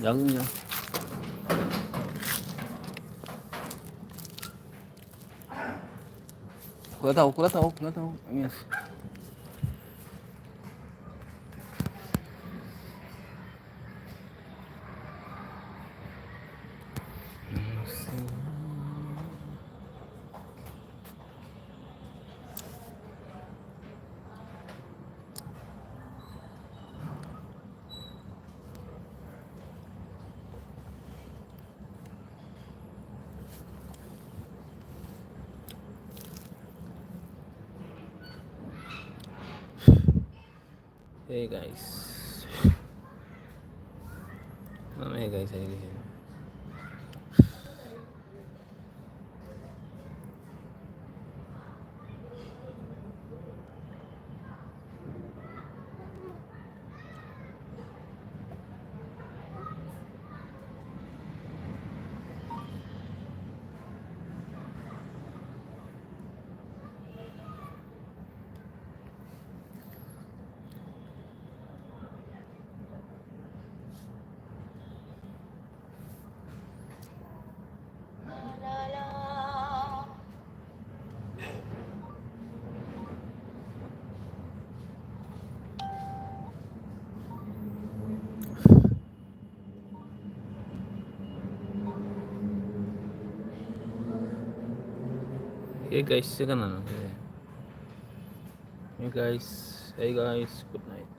Dẫn nha. Kulat tahu. Yes. Hey guys. Mana hey guys ini? Hey guys, sekarang mana? Hey guys, good night.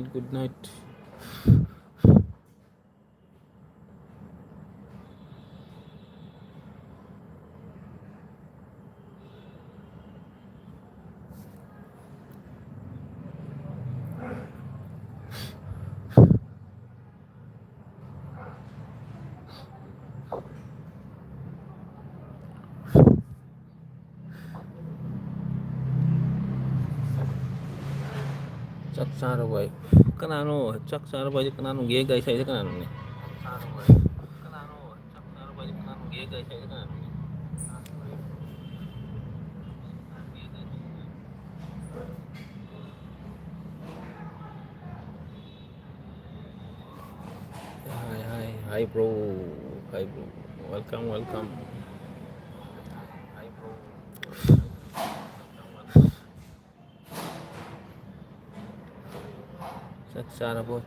Good night. Chắc xa rồi vậy. Cái nào nó chắc xa rồi vậy, cái nào nó ghê guys hay cái nào này. Hi bro. Welcome.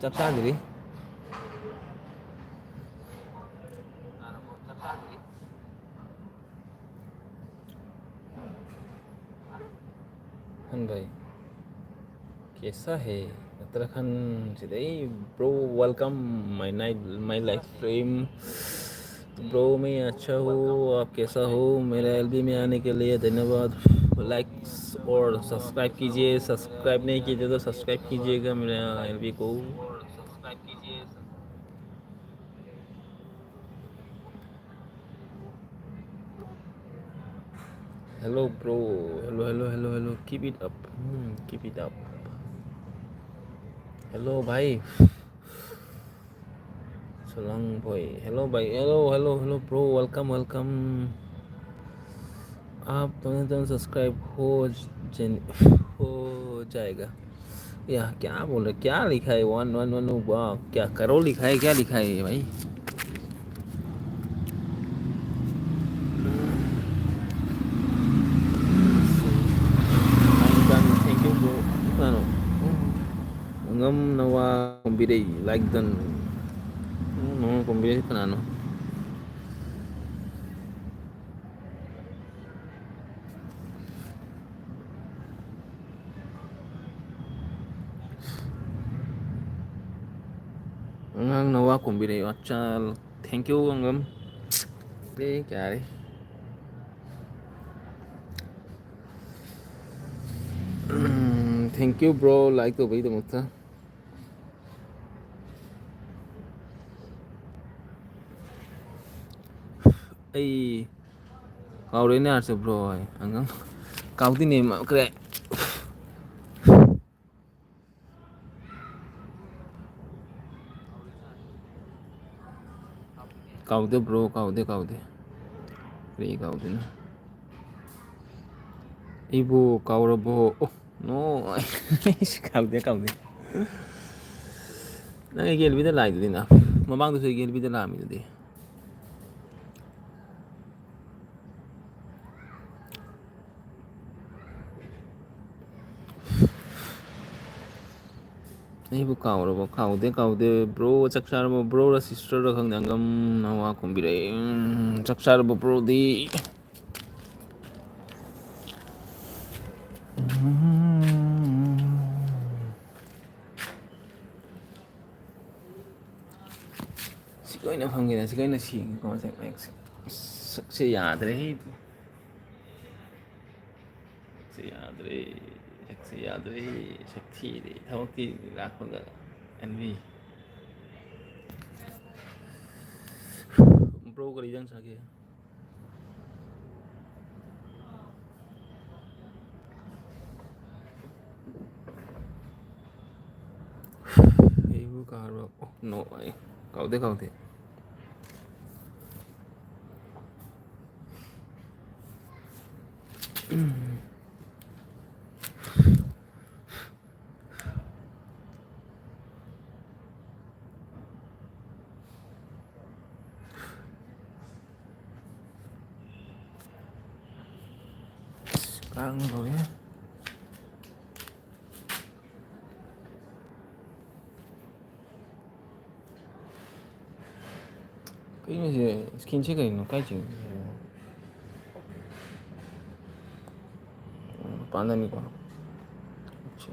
Chắc xa gì đi. Han भाई कैसा है Uttarakhand today bro welcome my live stream bro मैं अच्छा हूँ आप कैसा हो मेरे एलबी में आने के लिए धन्यवाद लाइक्स और सब्सक्राइब कीजिए सब्सक्राइब नहीं कीजिए तो सब्सक्राइब कीजिएगा मेरे एलबी को hello bro hello keep it up hello भाई सलाम भाई हेलो ब्रो वेलकम आप तो सब्सक्राइब हो जाएगा या क्या बोल रहे क्या लिखा है 111 वाह क्या करो लिखा है क्या लिखा है भाई thank you bro ano ngam nawa kumbiri like dan no kumbiri ano ngang nawa kumbiri acha thank you ngam đây क्या रे thank you bro like तो भाई तो मुझसे ai kau ini harus bro anggang kau ini mak kere kau deh bro kau deh kau deh na ibu kau rabo oh ꯅꯣ ꯀꯥꯎꯗꯦ ꯀꯥꯎꯗꯦ ꯅꯪ ꯑꯩꯒꯤ ꯑꯦꯜꯕꯤꯗ ꯂꯥꯛꯏꯗꯨꯗꯤꯅ ꯃꯃꯥꯡꯗꯁꯨ ꯑꯩꯒꯤ ꯑꯦꯜꯕꯤꯗ ꯂꯥꯛꯑꯝꯃꯤꯗꯨꯗꯤ ꯑꯩꯕꯨ ꯀꯥꯎꯔꯕ ꯀꯥꯎꯗꯦ ꯀꯥꯎꯗꯦ ꯕ꯭ꯔꯣ ꯆꯥꯛ ꯆꯥꯔꯕ ꯕ꯭ꯔꯣꯔ ꯁꯤꯁꯇꯔꯗ ꯈꯪꯗꯦ ꯑꯪꯒꯝ ꯅꯋꯥ ꯈꯣꯝꯕꯤꯔꯛꯏ ꯆꯥꯛ ꯆꯥꯔꯕ ꯕ꯭ꯔꯣꯗꯤ ꯁꯤ ꯂꯣꯏꯅ ꯐꯪꯉꯦꯗ ꯁꯤ ꯂꯣꯏꯅ ꯁꯦꯡꯉꯦꯀꯣ ꯉꯁꯥꯏ ꯃꯌꯦꯛꯁꯦ ꯁꯛꯁꯦ ꯌꯥꯗ꯭ꯔꯦꯍꯦ ꯁꯛꯁꯦ ꯌꯥꯗ꯭ꯔꯦ ꯁꯛꯁꯦ ꯌꯥꯗ꯭ꯔꯦ ꯁꯛ ꯊꯤꯔꯦ ꯊꯕꯛꯇꯤ ꯂꯥꯛꯄꯒ ꯑꯦꯟꯕꯤ ꯕ꯭ꯔꯣ ꯀꯔꯤ ꯏꯟꯖꯥꯡ ꯆꯥꯒꯦ ꯑꯩꯕꯨ ꯀꯥꯎꯔꯕ ꯑꯣ ꯅꯣ ꯑꯩ ꯀꯥꯎꯗꯦ ꯀꯥꯎꯗꯦ ꯀꯥꯡꯅ ꯂꯣꯏꯔꯦ ꯀꯩꯅꯣ ꯁꯤ ꯏꯁꯀꯤꯟꯁꯦ ꯀꯩꯅꯣ ꯀꯥꯏ ꯆꯤꯡꯉꯤꯅꯣ ꯃꯄꯥꯟꯗꯅꯤꯀꯣ ꯑꯠꯆꯥ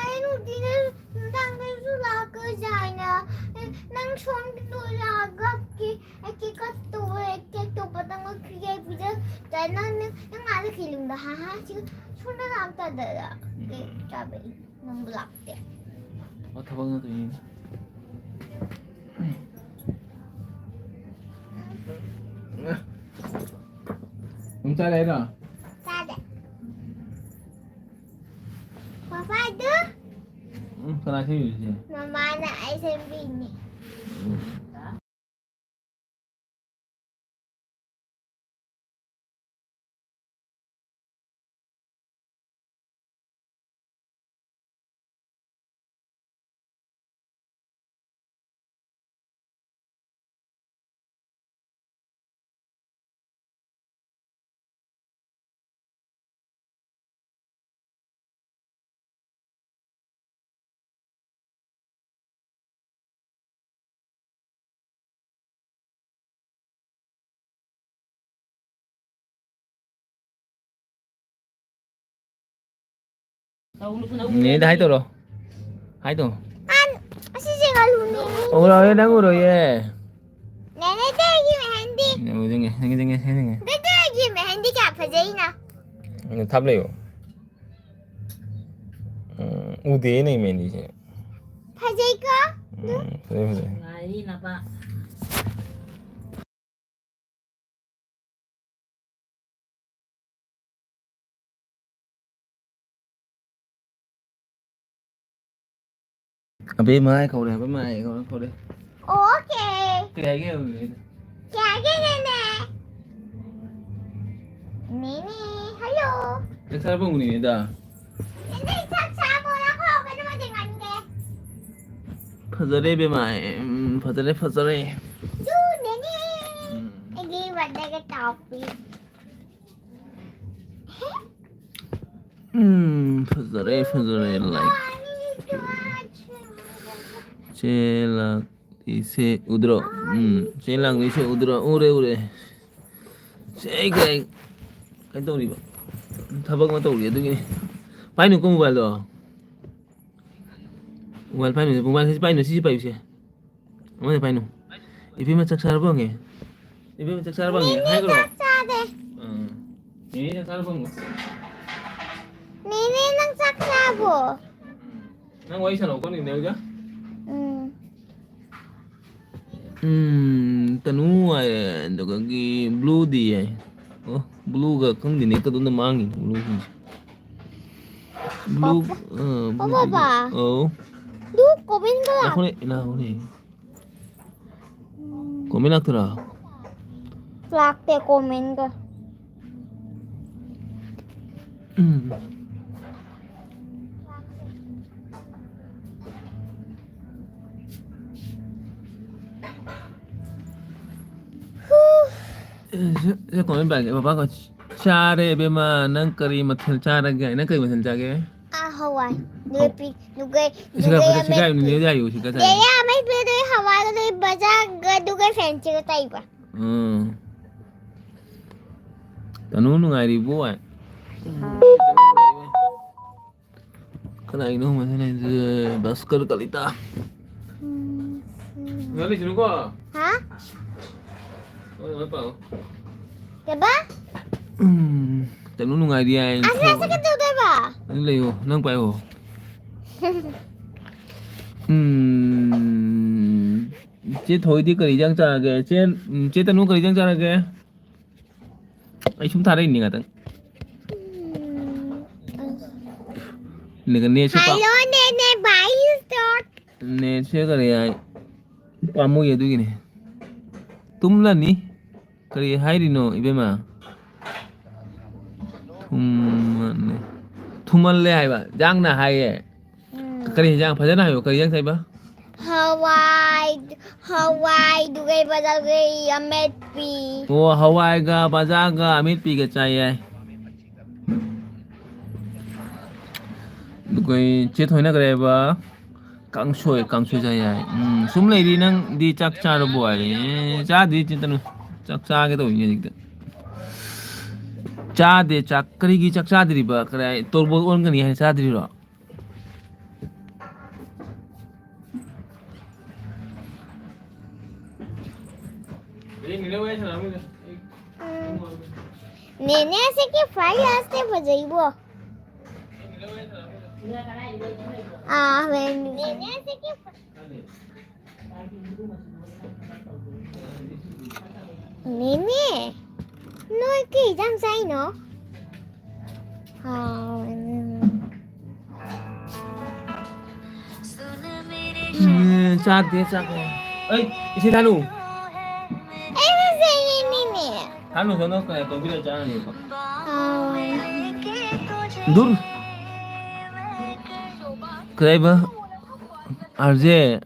ꯑꯩ ꯅꯨꯡꯇꯤꯅ ꯅꯨꯡꯗꯥꯡꯗꯁꯨ ꯂꯥꯛꯀꯖꯥꯏꯅ ꯅꯪ ꯁꯣꯝꯗ ꯂꯥꯛꯑꯒ ꯀꯦꯛ ꯀꯠꯇꯧꯋꯦ ꯀꯦꯛ ꯇꯣꯞꯄꯗꯪ ꯀꯦꯛ ꯄꯤꯖ ꯅꯪ ꯑꯥꯗ ꯈꯤꯂꯨꯡꯗ ꯍꯥ 지금 손을 안 따더라 ꯀꯦꯛ ꯆꯥꯕꯩ ꯅꯪꯕꯨ ꯂꯥꯛꯇꯦ ꯊꯕꯛ ꯅꯠꯇꯣꯏꯅꯤ ꯆꯥꯔꯦ ꯍꯥꯏꯔꯣ ꯆꯥꯗꯦ ꯄꯄꯥꯗꯨ ꯀꯅꯥ ꯁꯦꯝꯃꯤꯕꯁꯦ ꯃꯃꯥꯅ ꯑꯩ ꯁꯦꯝꯕꯤꯅꯤ 얘네들 하이 떨어. 하이 또. 시시가 루니. 오라 얘 당구로 얘. 내내 대기 메헨디. 네, 오징어 생게. 내 대기 메헨디가 아파제이나. 이거 탑래요. 우대에 नहीं मेहंदी से. 파제이까? 그래. Abe mai câu này, abe mai câu đây. 오케이. cái 야게네네. 니니, 할로. cái sao bông này đã. 근데 차차보라고 그러면 안 돼. 퍼져래 배 mai, 퍼져래. 두 니니. 이게 만나겠다 오피. 퍼져래 like. Chelak dice udro. Chelak dice udro. Ure. Cái tôi đi. Thà vâng mà tôi đi tôi phải nó có mobile rồi. Mobile phải nó xí phải xe. Không phải nó. Ipi mà chắc sao bang nghe. Ipi mà chắc sao bang nghe. Hay cái 짝사대. Ini chắc sao bang. 니니는 짝사보. Nang quay sao con này nếu chứ. Tanu ay do cái blue đi ay. Blue ga không đi này cái đó mang gì blue. Blue. 봐봐. 누 고민 나 거야. 오네. 고민학 들어. 락대 고민 거. Sẽ còn bên bạn bà có cha đây bên mà nâng curry mà thèm cha ra cái nâng curry mà thèm cha cái. 아 하와이. 누가 시가 nếu raอยู่시가 잘. 얘야 mấy bữa đi Hawaii đi bazaar 누가 팬츠가 따이봐. Tanu nungai đi bố ạ. Cái này nó mà thế này bus cơ cả lita. Ngali sino ko? hả? Ano pa? Diba? Tanu nungai đi ai. sakit daw diba? Ano layo? Nang pa yo. Chế thôi đi curry giang cha cái chế tanu curry giang cha cái. Ai chúng ta đây nè ngắt. Nè nè chế pa. Hello nene bye start. Nè chế curry ai. Pa mo ye du gini. Tum la ni curry hai di no ibe ma. Thuman le hai ba. Giang na hai ye. Curry giang phải na yo curry giang sai ba. Hawaii 누가 바자게 아메피. Hawaii ga baza ga amit pi ga chai ai. Coi chết thôi na cái ba căng xuôi chai ai. Sum lấy đi nang đi chắc cha rồi boy. Cha đi chân tanu chắc cha cái tôi như vậy. Cha de chắc cái gì chắc cha đi ba cái tôi bộ ôn cái này hay cha đi rồi. Nene से fry आस्ते बजाइबो nene से nene no que jam sai no Cha de chắc. Ơi, 이제 단우. Ese es nene 단우 저는 그냥 컴퓨터 짜는 거. dur. Kaya ba? Arje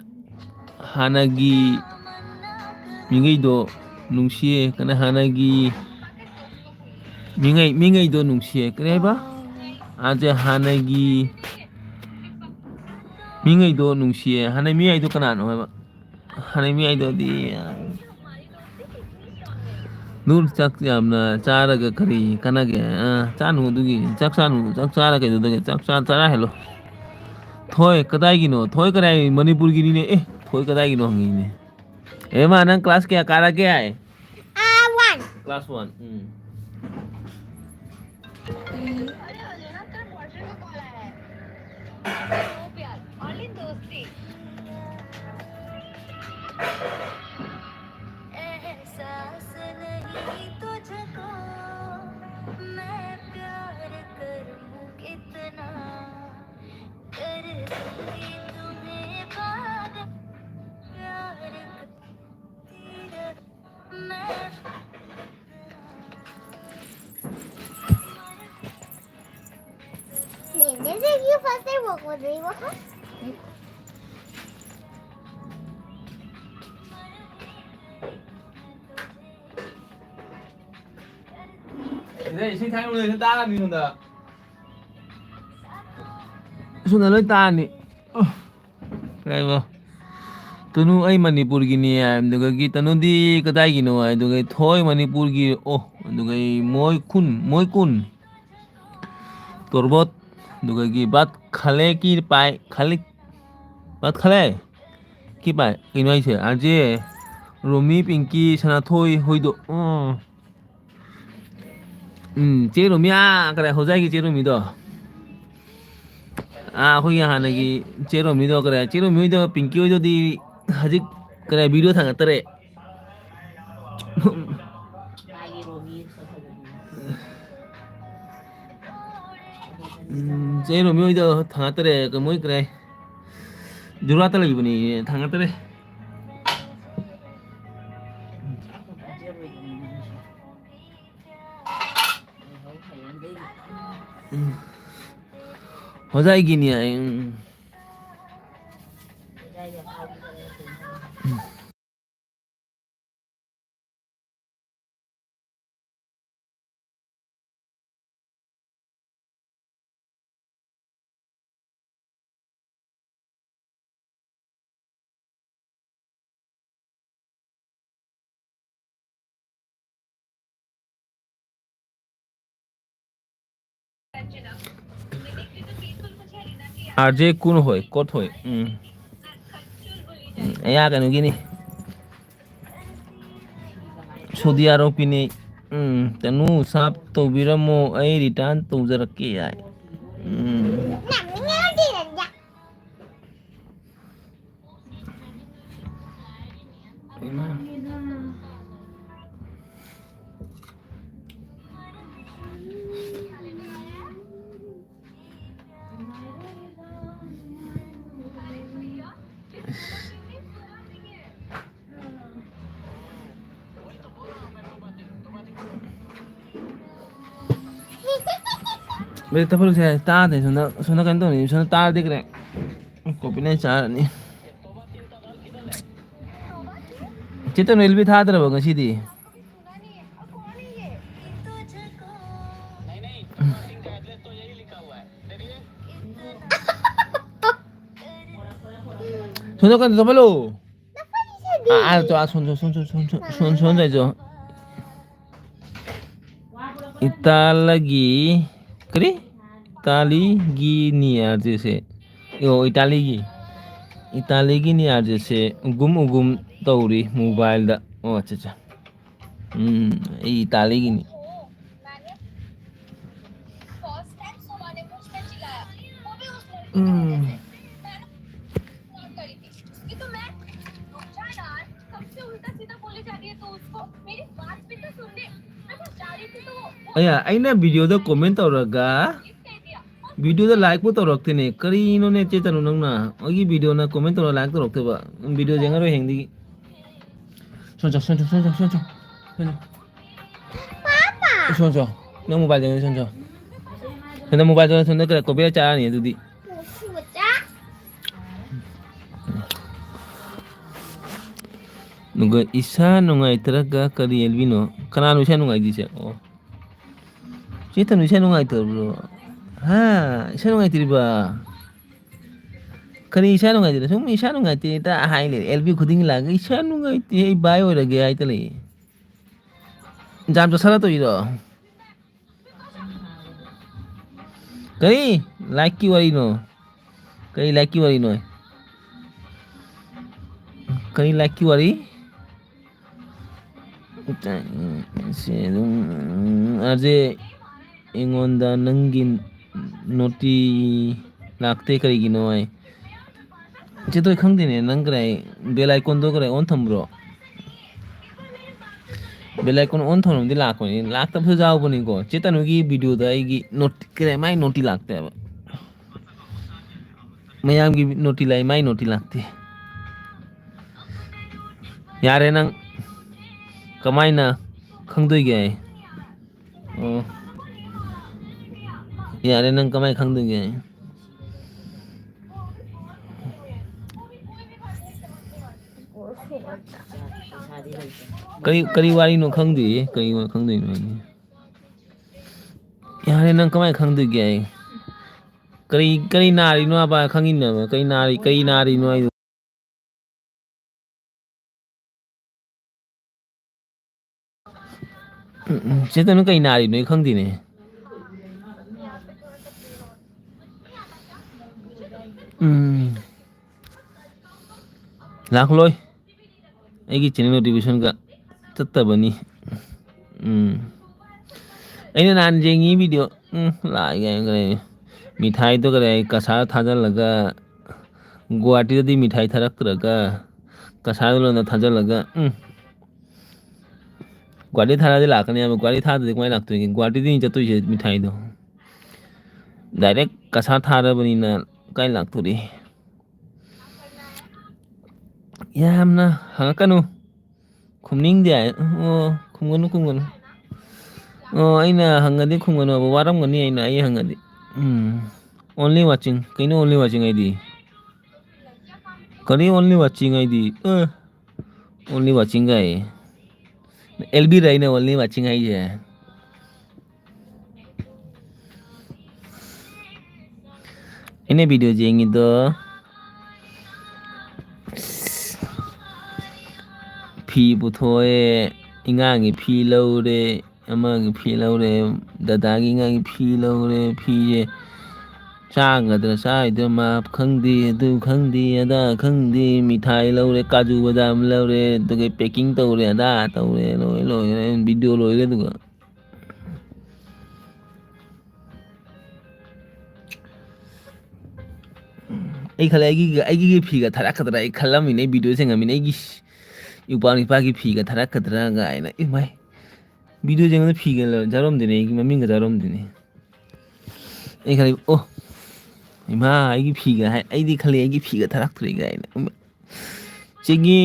hanagi mingay do nungsiye kana hanagi mingay do nungsiye kaya ba? Arje hanagi mingay do nungsiye hanay mingay do kana ano ba? Hanay mingay do di ꯅꯨ ꯆꯥꯛ ꯌꯥꯝꯅ ꯆꯥꯔꯒ ꯀꯔꯤ ꯀꯥꯟꯅꯒꯦ ꯆꯥꯅꯨ ꯑꯗꯨꯒꯤ ꯆꯥꯛ ꯆꯥꯅꯨ ꯆꯥꯛ ꯆꯥꯔ ꯀꯩꯗꯧꯗꯒꯦ ꯆꯥꯛ ꯆꯥꯔꯥ ꯍꯦꯜꯂꯣ ꯊꯣꯏ ꯀꯗꯥꯏꯒꯤꯅꯣ ꯊꯣꯏ ꯀꯗꯥꯏ ꯃꯅꯤꯄꯨꯔꯒꯤꯅꯤꯅꯦ ꯑꯦ ꯊꯣꯏ ꯀꯗꯥꯏꯒꯤꯅꯣ ꯍꯪꯉꯤꯅꯦ ꯑꯦꯃ ꯅꯪ ꯀ꯭ꯂꯥꯁ ꯀꯌꯥ ꯀꯥꯔꯒꯦ ꯍꯥꯏ One. Class 1 This is you first time work with me, what? Đây xin thay người ta làm gì nữa xuống là lấy ta nè đây mà tunu ai Manipur gini ya duga gi tanu di kadai gino ai duga thoi Manipur gi duga moi kun torbot duga gi bat khale ki pai khale bat khale ki pai kinoi che aje romi pinki sana thoi hoido che romi kare hojai gi che romi do ꯑꯩꯈꯣꯏꯒꯤ ꯍꯥꯟꯅꯒꯤ ꯆꯦꯔꯣꯃꯤꯗꯣ ꯀꯔꯦ ꯆꯦꯔꯣꯃꯤꯗꯣ ꯄꯤꯡꯀꯤ ꯍꯣꯏꯗꯣꯗꯤ ꯍꯧꯖꯤꯛ ꯀꯔꯦ video ꯊꯥꯡꯒꯠꯇꯔꯦ ꯆꯦꯔꯣꯃꯤ ꯍꯣꯏꯗꯣ ꯊꯥꯡꯒꯠꯇꯔꯦ ꯃꯣꯏ ꯀꯔꯦ ꯖꯨꯔꯥꯠꯇ ꯂꯩꯕꯅꯤ ꯊꯥꯡꯒꯠꯇꯔꯦ ꯍꯣꯖꯥꯏꯒꯤꯅꯤ RJ कुन होय कोट होय या कꯩꯅꯣꯒꯤꯅꯤ ꯁꯣꯗꯤ ꯑꯥꯔꯣꯄꯤꯅꯤ ꯇꯅꯨ ꯁꯥꯞ ꯇꯧꯕꯤꯔꯝꯃꯣ ꯑꯩ ꯔꯤꯇꯥꯔꯟ ꯇꯧꯖꯔꯛꯀꯦ ꯌꯥꯏ Berita perlu saya tahu sudah kan tuh nih sudah tahu deh keren kopinya cara nih kita nelbi था तेरा बगन सीधी सुनो kan तो बोलो तो सुन जाए जो Italagi kiri Italigi nih aja sih yo Italigi nih aja sih ugum tauri mobile dah अच्छा Italigi nih अया अइना वीडियो दा कमेंट तौरगा वीडियो दा लाइक पो तौरक्ते ने करीनो ने चेतनु नंगना अगी वीडियो ना कमेंट तौर लाइक तौरक्ते बा वीडियो जेंगा रो हेंदी सुन ना मोबाइल जेंगा सुन मोबाइल जेंगा सुन करे कॉपी चारा नहीं दुदी nuga isa nungai teraga kari elvino kana isa nungai dise Cita isa nungai bro isa nungai ba kari isa nungai tiri sum isa nungai tiri ta hai le elvi khuding laga isa nungai tiri bai ora ge ai tale ꯖꯥꯝ ꯆꯥꯁꯜꯂꯛꯇꯣꯏꯔꯣ ꯀꯔꯤ ꯂꯥꯏꯛꯀꯤ ꯋꯥꯔꯤꯅꯣ ꯀꯔꯤ ꯂꯥꯏꯛꯀꯤ ꯋꯥꯔꯤꯅꯣ ꯀꯔꯤ ꯂꯥꯏꯛꯀꯤ ꯋꯥꯔꯤ ꯁꯤ ꯑꯗꯨꯝ ꯑꯖꯦ ꯑꯩꯉꯣꯟꯗ ꯅꯪꯒꯤ ꯅꯣꯇꯤ ꯂꯥꯛꯇꯦ ꯀꯔꯤꯒꯤꯅꯣ ꯍꯥꯏ ꯆꯦꯇꯣꯏ ꯈꯪꯗꯦꯅꯦ ꯅꯪ ꯀꯔꯥꯏ ꯕꯦꯂꯥꯏꯀꯣꯟꯗꯣ ꯀꯔꯥꯏ ꯑꯣꯟ ꯊꯝꯕ꯭ꯔꯣ ꯕꯦꯂꯥꯏꯀꯣꯟ ꯑꯣꯟ ꯊꯝꯃꯝꯗꯤ ꯂꯥꯛꯄꯅꯤ ꯂꯥꯛꯇꯕꯁꯨ ꯌꯥꯎꯕꯅꯤꯀꯣ ꯆꯦꯇꯅꯨꯒꯤ ꯚꯤꯗꯤꯑꯣꯗ ꯑꯩꯒꯤ ꯅꯣꯠ ꯀꯔꯤ ꯃꯥꯏ ꯅꯣꯇꯤ ꯂꯥꯛꯇꯦꯕ ꯃꯌꯥꯝꯒꯤ ꯅꯣꯇꯤ ꯂꯥꯛꯏ ꯃꯥꯏ ꯅꯣꯇꯤ ꯂꯥꯛꯇꯦ ꯌꯥꯔꯦ ꯅꯪ ꯀꯃꯥꯏꯅ ꯈꯪꯗꯣꯏꯒꯦ ꯑꯣ ꯌꯥꯔꯦ ꯅꯪ ꯀꯃꯥꯏ ꯈꯪꯗꯣꯏꯒꯦ ꯀꯔꯤ ꯀꯔꯤ ꯋꯥꯔꯤꯅꯣ ꯈꯪꯗꯦ ꯀꯔꯤ ꯈꯪꯗꯣꯏꯅꯣ ꯑꯩ ꯌꯥꯔꯦ ꯅꯪ ꯀꯃꯥꯏꯅ ꯈꯪꯗꯣꯏꯒꯦ ꯑꯩ ꯀꯔꯤ ꯀꯔꯤ ꯅꯥꯔꯤꯅꯣ ꯍꯥꯏꯕ ꯈꯪꯉꯤꯅꯦꯕ ꯀꯔꯤ ꯅꯥꯔꯤꯅꯣ ꯍꯥꯏ ꯆꯦꯇꯅꯨ ꯀꯩ ꯅꯥꯔꯤꯅꯣ ꯑꯩ ꯈꯪꯗꯦꯅꯦ ꯂꯥꯛꯂꯣꯏ ꯑꯩꯒꯤ ꯆꯦꯅꯦꯜ ꯅꯣꯇꯤꯐꯤꯀꯦꯁꯟꯒ ꯆꯠꯇꯕꯅꯤ ꯑꯩꯅ ꯅꯍꯥꯟ ꯌꯦꯡꯉꯤ ꯚꯤꯗꯤꯑꯣ ꯂꯥꯛꯑꯦ ꯀꯔꯤ ꯃꯤꯊꯥꯏꯗꯣ ꯀꯔꯤ ꯀꯁꯥꯔ ꯊꯥꯖꯤꯜꯂꯒ ꯒꯨꯍꯥꯇꯤꯗꯗꯤ ꯃꯤꯊꯥꯏ ꯊꯥꯔꯛꯇ꯭ꯔꯒ ꯀꯁꯥꯔꯗ ꯂꯣꯏꯅ ꯊꯥꯖꯤꯜꯂꯒ ꯒꯨꯍꯥꯇꯤ ꯊꯥꯔꯛꯑꯗꯤ ꯂꯥꯛꯀꯅꯤ ꯍꯥꯏꯕ ꯒꯨꯍꯥꯇꯤ ꯊꯥꯗ꯭ꯔꯗꯤ ꯀꯃꯥꯏꯅ ꯂꯥꯛꯇꯣꯏꯅꯣ ꯒꯨꯍꯥꯇꯤꯗꯒꯤ ꯆꯠꯇꯣꯏꯁꯦ ꯃꯤꯊꯥꯏꯗꯣ ꯗꯥꯏꯔꯦꯛ ꯀꯁꯥꯔ ꯊꯥꯔꯕꯅꯤꯅ ꯀꯥꯏ ꯂꯥꯛꯇꯣꯔꯤ ꯌꯥꯝꯅ ꯍꯪꯉꯛꯀꯅꯨ ꯈꯨꯝꯅꯤꯡꯗꯦ ꯑꯣ ꯈꯨꯝꯒꯅꯨ ꯈꯨꯝꯒꯅꯨ ꯑꯣ ꯑꯩꯅ ꯍꯪꯉꯗꯤ ꯈꯨꯝꯒꯅꯣꯕ ꯋꯥꯔꯝꯒꯅꯤ ꯑꯩ ꯍꯪꯉꯗꯤ ꯑꯣꯟꯂꯤ ꯋꯥꯆꯤꯡ ꯀꯩꯅꯣ ꯑꯣꯟꯂꯤ ꯋꯥꯆꯤꯡ ꯍꯥꯏꯗꯤ ꯀꯔꯤ ꯑꯣꯟꯂꯤ ꯋꯥꯆꯤꯡ ꯍꯥꯏꯗꯤ ꯑꯣꯟꯂꯤ ꯋꯥꯆꯤꯡ ꯀꯥꯏꯌꯦ ꯑꯦꯜꯕꯤꯔ ꯑꯩꯅ ꯑꯣꯟꯂꯤ ꯋꯥꯆꯤꯡ ꯍꯥꯏꯁꯦ ꯑꯩꯅ ꯚꯤꯗꯤꯑꯣ ꯌꯦꯡꯉꯤꯗꯣ ꯐꯤ ꯄꯨꯊꯣꯛꯑꯦ ꯏꯉꯥꯡꯒꯤ ꯐꯤ ꯂꯧꯔꯦ ꯑꯃꯒꯤ ꯐꯤ ꯂꯧꯔꯦ ꯗꯗꯥꯒꯤ ꯏꯉꯥꯒꯤ ꯐꯤ ꯂꯧꯔꯦ ꯐꯤꯁꯦ ꯆꯥꯒꯗ꯭ꯔꯥ ꯆꯥꯔꯣꯏꯗ꯭ꯔꯥ ꯃꯥꯞ ꯈꯪꯗꯦ ꯑꯗꯨ ꯈꯪꯗꯦ ꯑꯗꯥ ꯈꯪꯗꯦ ꯃꯤꯊꯥꯏ ꯂꯧꯔꯦ ꯀꯥꯖꯨ ꯕꯗꯥꯝ ꯂꯧꯔꯦ ꯑꯗꯨꯒ ꯄꯦꯛꯀꯤꯡ ꯇꯧꯔꯦ ꯑꯗꯥ ꯇꯧꯔꯦ ꯂꯣꯏꯔꯦ ꯚꯤꯗꯤꯑꯣ ꯂꯣꯏꯔꯦ ꯑꯗꯨꯒ ꯑꯩ ꯈꯜꯂꯦ ꯑꯩꯒꯤ ꯐꯤꯒ ꯊꯥꯔꯛꯀꯗ꯭ꯔꯥ ꯑꯩ ꯈꯜꯂꯝꯃꯤꯅꯦ ꯑꯩ ꯚꯤꯗꯤꯑꯣ ꯌꯦꯡꯉꯝꯃꯤꯅꯦ ꯑꯩꯒꯤ ꯏꯄ꯭ꯋꯥ ꯅꯨꯄꯥꯒꯤ ꯐꯤꯒ ꯊꯥꯔꯛꯀꯗ꯭ꯔꯥ ꯀꯥꯏꯅ ꯏꯃꯥꯏ ꯚꯤꯗꯤꯑꯣ ꯌꯦꯡꯕꯗ ꯐꯤꯒ ꯌꯥꯎꯔꯝꯗꯦꯅꯦ ꯑꯩꯒꯤ ꯃꯃꯤꯡꯒ ꯌꯥꯎꯔꯝꯗꯦꯅꯦ ꯑꯩ ꯈꯜꯂꯤ ꯑꯣ ꯏꯃꯥ ꯑꯩꯒꯤ ꯐꯤꯒ ꯍꯥꯏ ꯑꯩꯗꯤ ꯈꯜꯂꯤ ꯑꯩꯒꯤ ꯐꯤꯒ ꯊꯥꯔꯛꯇꯣꯔꯦ ꯀꯥꯏꯅ ꯆꯦꯡꯉꯤ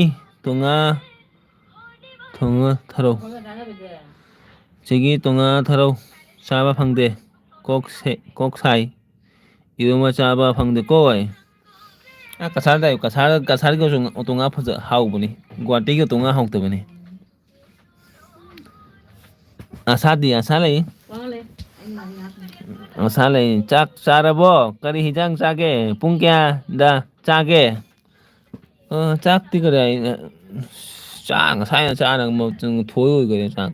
ꯇꯣꯉꯥ ꯊꯣꯡꯉ ꯊꯔꯧ ꯆꯦꯡꯉꯤ ꯇꯣꯉꯥ ꯊꯔꯧ ꯆꯥꯕ ꯐꯪꯗꯦ ꯀꯣꯛ ꯁꯥꯏ ꯏꯔꯣꯝꯕ ꯆꯥꯕ ꯐꯪꯗꯦ ꯀꯣꯏ ꯀꯁꯥꯔꯒꯤ ꯑꯣꯇꯣ ꯉꯥ ꯍꯥꯎꯕꯅꯤ ꯒꯨꯍꯥꯇꯤꯒꯤ ꯑꯣꯇꯣ ꯉꯥ ꯍꯥꯎꯇꯕꯅꯤ ꯑꯁꯥꯗꯤ ꯑꯁꯥ ꯂꯩ ꯑꯁꯥ ꯂꯩ ꯆꯥꯛ ꯆꯥꯔꯕꯣ ꯀꯔꯤ ꯍꯤꯟꯖꯥꯡ ꯆꯥꯒꯦ ꯄꯨꯡ ꯀꯌꯥꯗ ꯆꯥꯒꯦ ꯆꯥꯛꯇꯤ ꯀꯗꯥꯏ ꯉꯁꯥꯏꯅ ꯆꯥꯔꯒ ꯊꯣꯏꯈꯔꯦ ꯆꯥꯛ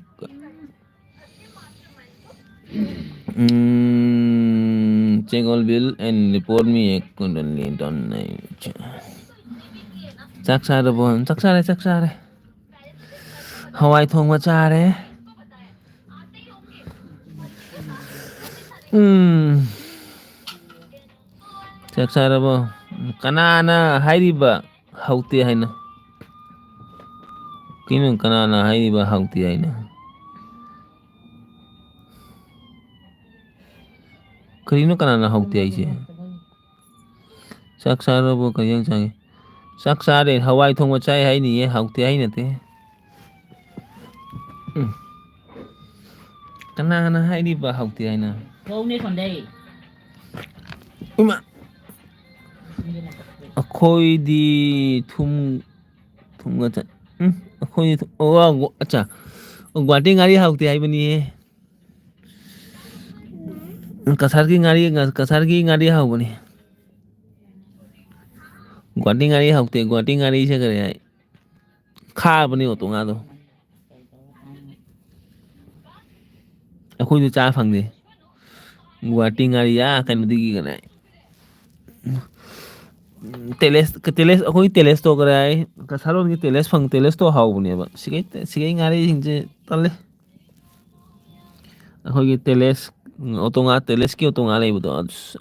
check all bill and report me accordingly don't ꯆꯥꯛ ꯆꯥꯔꯕꯣ ꯆꯥꯛ ꯆꯥꯔꯦ ꯍꯋꯥꯏ ꯊꯣꯡꯕ ꯆꯥꯔꯦ ꯆꯥꯛ ꯆꯥꯔꯕꯣ ꯀꯅꯥꯅ ꯍꯥꯏꯔꯤꯕ ꯍꯧꯇꯦ ꯍꯥꯏꯅ ꯀꯩꯅꯣ ꯀꯅꯥꯅ ꯍꯥꯏꯔꯤꯕ ꯍꯧꯇꯦ ꯍꯥꯏꯅ ꯀꯔꯤꯅꯣ ꯀꯅꯥꯅ ꯍꯧꯇꯦ ꯍꯥꯏꯁꯦ ꯆꯥꯛ ꯆꯥꯔꯕꯣ ꯀꯔꯤ ꯏꯟꯁꯥꯡ ꯆꯥꯒꯦ ꯆꯥꯛ ꯆꯥꯔꯦ ꯍꯋꯥꯏ ꯊꯣꯡꯕ ꯆꯥꯏ ꯍꯥꯏꯅꯤꯌꯦ ꯍꯥꯎꯇꯦ ꯍꯥꯏ ꯅꯠꯇꯦ ꯀꯅꯥꯅ ꯍꯥꯏꯔꯤꯕ ꯍꯧꯇꯦ ꯍꯥꯏꯅ ꯏꯃꯥ ꯑꯩꯈꯣꯏꯗꯤ ꯊꯨꯝꯒ ꯑꯩꯈꯣꯏ ꯑꯠꯆꯥ ꯒꯨꯍꯥꯇꯤ ꯉꯥꯔꯤ ꯍꯥꯎꯇꯦ ꯍꯥꯏꯕꯅꯤꯍꯦ ꯀꯁꯥꯔꯒꯤ ꯉꯥꯔꯤ ꯍꯥꯎꯕꯅꯤ ꯒꯨꯍꯥꯇꯤ ꯉꯥꯔꯤ ꯍꯥꯎꯇꯦ ꯒꯨꯍꯥꯇꯤ ꯉꯥꯔꯤꯁꯦ ꯀꯔꯤ ꯍꯥꯏ ꯈꯥꯕꯅꯤ ꯑꯣꯇꯣ ꯉꯥꯗꯣ ꯑꯩꯈꯣꯏꯗꯤ ꯆꯥ ꯐꯪꯗꯦ ꯒꯨꯍꯥꯇꯤ ꯉꯥꯔꯤ ꯀꯩꯅꯣꯗꯒꯤ ꯀꯩꯅꯣ ꯇꯦꯂꯦꯁ ꯑꯩꯈꯣꯏ ꯇꯦꯂꯦꯁꯇꯣ ꯀꯔꯥꯏ ꯀꯁꯥꯔꯣꯟꯒꯤ ꯇꯦꯂꯦꯁꯇꯣ ꯍꯥꯎꯕꯅꯦꯕ ꯁꯤꯒꯩ ꯉꯥꯔꯤꯁꯤꯡꯁꯦ ꯇꯜꯂꯦ ꯑꯩꯈꯣꯏꯒꯤ ꯇꯦꯂꯦꯁ ꯑꯣꯇꯣꯉꯥ ꯇꯦꯂꯦꯁꯀꯤ ꯑꯣꯇꯣꯉꯥ ꯂꯩꯕꯗꯣ